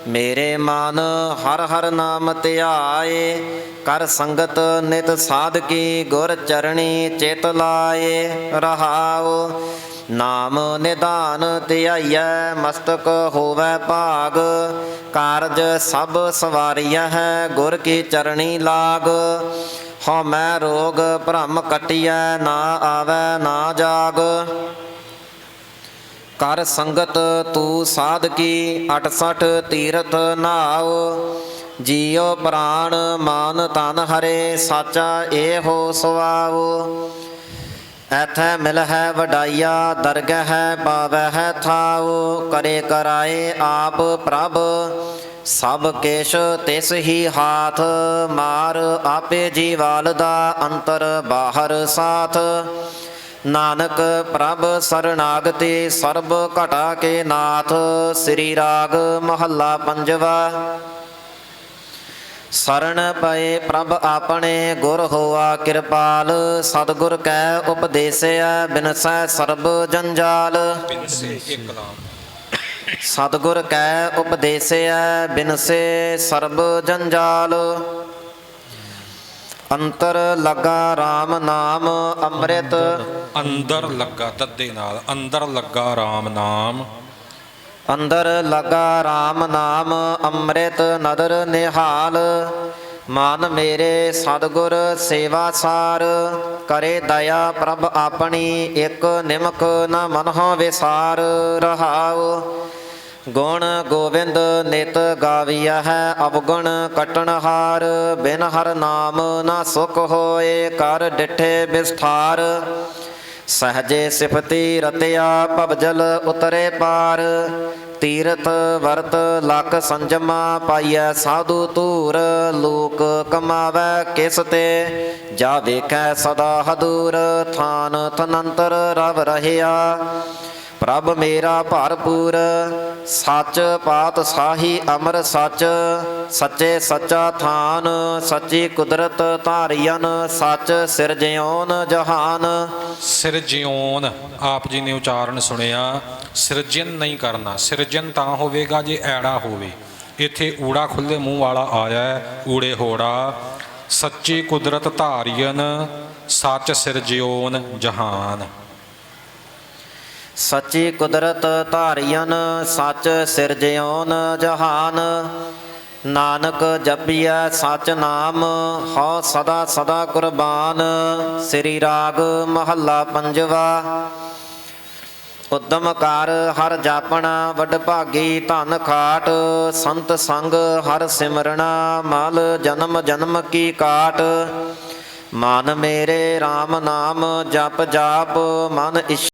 ਮੇਰੇ ਮਨ ਹਰ ਹਰ ਨਾਮ ਧਿਆਏ। ਕਰ ਸੰਗਤ ਨਿਤ ਸਾਧਕੀ ਗੁਰ ਚਰਣੀ ਚਿਤ ਲਾਏ। ਰਹਾਉ ਨਾਮ ਨਿਧਾਨ ਧਿਆਈਐ ਮਸਤਕ ਹੋਵੈ ਭਾਗ। ਕਾਰਜ ਸਭ ਸਵਾਰੀਐ ਗੁਰ ਕੀ ਚਰਣੀ ਲਾਗ। ਹਉਮੈ ਰੋਗ ਭਰਮ ਕਟਿਐ ਨਾ ਆਵੈ ਨਾ ਜਾਗ। ਕਰ ਸੰਗਤ ਤੂੰ ਸਾਧਕੀ 68 ਤੀਰਥ ਨਾਉ। ਜੀਉ ਪ੍ਰਾਣ ਮਾਨ ਤਨ ਹਰੇ ਸਾਚਾ ਏਹੋ ਸੁਆਉ। ਐਥੈ ਮਿਲਹਿ ਵਡਾਈਆ ਦਰਗਹਿ ਪਾਵਹਿ ਥਾਉ ਕਰੇ ਕਰਾਏ ਆਪ ਪ੍ਰਭ ਸਭ ਕੇਸ਼ ਤਿਸ ਹੀ ਹਾਥ ਮਾਰ ਆਪੇ ਜੀਵਾਲ ਦਾ ਅੰਤਰ ਬਾਹਰ ਸਾਥ ਨਾਨਕ ਪ੍ਰਭ ਸਰਣਾਗਤੀ ਸਰਬ ਘਟਾ ਕੇ ਨਾਥ ਸ੍ਰੀ ਰਾਗ ਮਹੱਲਾ ਪੰਜਵਾ। ਸਰਣ ਪਏ ਪ੍ਰਭ ਆਪਣੇ ਗੁਰ ਹੋਆ ਕਿਰਪਾਲ ਸਤਿਗੁਰ ਕੈ ਉਪਦੇਸਿਆ ਬਿਨਸੈ ਸਰਬ ਜੰਜਾਲ ਸਤਿਗੁਰ ਕੈ ਉਪਦੇਸਿਆ ਬਿਨਸੇ ਸਰਬ ਜੰਜਾਲ ਅੰਤਰ ਲਗਾ RAM ਨਾਮ ਅੰਮ੍ਰਿਤ ਅੰਦਰ ਲੱਗਾ ਦੱਦੇ ਨਾਲ ਅੰਦਰ ਲੱਗਾ RAM ਨਾਮ ਅੰਦਰ ਲਗਾ RAM ਨਾਮ ਅੰਮ੍ਰਿਤ ਨਦਰ ਨਿਹਾਲ ਮਨ ਮੇਰੇ ਸਤਿਗੁਰ ਸੇਵਾ ਸਾਰ ਕਰੇ ਦਇਆ ਪ੍ਰਭ ਆਪਣੀ ਇੱਕ ਨਿਮਕ ਨ ਮਨਹੁ ਵਿਸਾਰ ਰਹਾਉ ਗੁਣ ਗੋਬਿੰਦ ਨਿਤ ਗਾਵੀਆ ਹੈ ਅਵਗੁਣ ਕਟਣਹਾਰ ਬਿਨ ਹਰ ਨਾਮ ਨਾ ਸੁਖ ਹੋਏ ਕਰ ਡਿਠੇ ਵਿਸਥਾਰ ਸਹਜੇ ਸਿਫਤੀ ਰਤਿਆ ਭਵਜਲ ਉਤਰੇ ਪਾਰ ਤੀਰਥ ਵਰਤ ਲਖ ਸੰਜਮਾ ਪਾਈਐ ਸਾਧੂ ਧੂਰ ਲੋਕ ਕਮਾਵੈ ਕਿਸ ਤੇ ਜਾ ਵੇਖੈ ਸਦਾ ਹਦੂਰ ਥਾਨ ਤਨੰਤਰ ਰਵ ਰਹਿਆ ਪ੍ਰਭ ਮੇਰਾ ਭਰਪੂਰ ਸੱਚ ਪਾਤ ਸਾਹੀ ਅਮਰ ਸੱਚ ਸੱਚੇ ਸੱਚਾ ਥਾਨ ਸੱਚੀ ਕੁਦਰਤ ਧਾਰੀਅਨ ਸੱਚ ਸਿਰਜਿਓਨ ਜਹਾਨ। ਸਿਰਜਿਓਨ ਆਪ ਜੀ ਨੇ ਉਚਾਰਨ ਸੁਣਿਆ, ਸਿਰਜਨ ਨਹੀਂ ਕਰਨਾ। ਸਿਰਜਨ ਤਾਂ ਹੋਵੇਗਾ ਜੇ ਐੜਾ ਹੋਵੇ। ਇੱਥੇ ਊੜਾ ਖੁੱਲੇ ਮੂੰਹ ਵਾਲਾ ਆਇਆ, ਊੜੇ ਹੋੜਾ। ਸੱਚੀ ਕੁਦਰਤ ਧਾਰੀਅਨ ਸੱਚ ਸਿਰਜਿਓਨ ਜਹਾਨ। ਸੱਚੀ ਕੁਦਰਤ ਧਾਰੀਅਨ ਸੱਚ ਸਿਰਜਿਓਨ ਜਹਾਨ। ਨਾਨਕ ਜਪੀਐ ਸਚ ਨਾਮ ਹਉ ਸਦਾ ਸਦਾ ਕੁਰਬਾਨ। ਸ੍ਰੀ ਰਾਗ ਮਹੱਲਾ ਪੰਜਵਾ। ਉਦਮ ਕਰ ਹਰ ਜਾਪਣਾ ਵਡ ਭਾਗੀ ਧਨ ਖਾਟ ਸੰਤ ਸੰਗ ਹਰ ਸਿਮਰਣਾ ਮਲ ਜਨਮ ਜਨਮ ਕੀ ਕਾਟ। ਮਨ ਮੇਰੇ RAM ਨਾਮ ਜਪ ਜਾਪ ਮਨ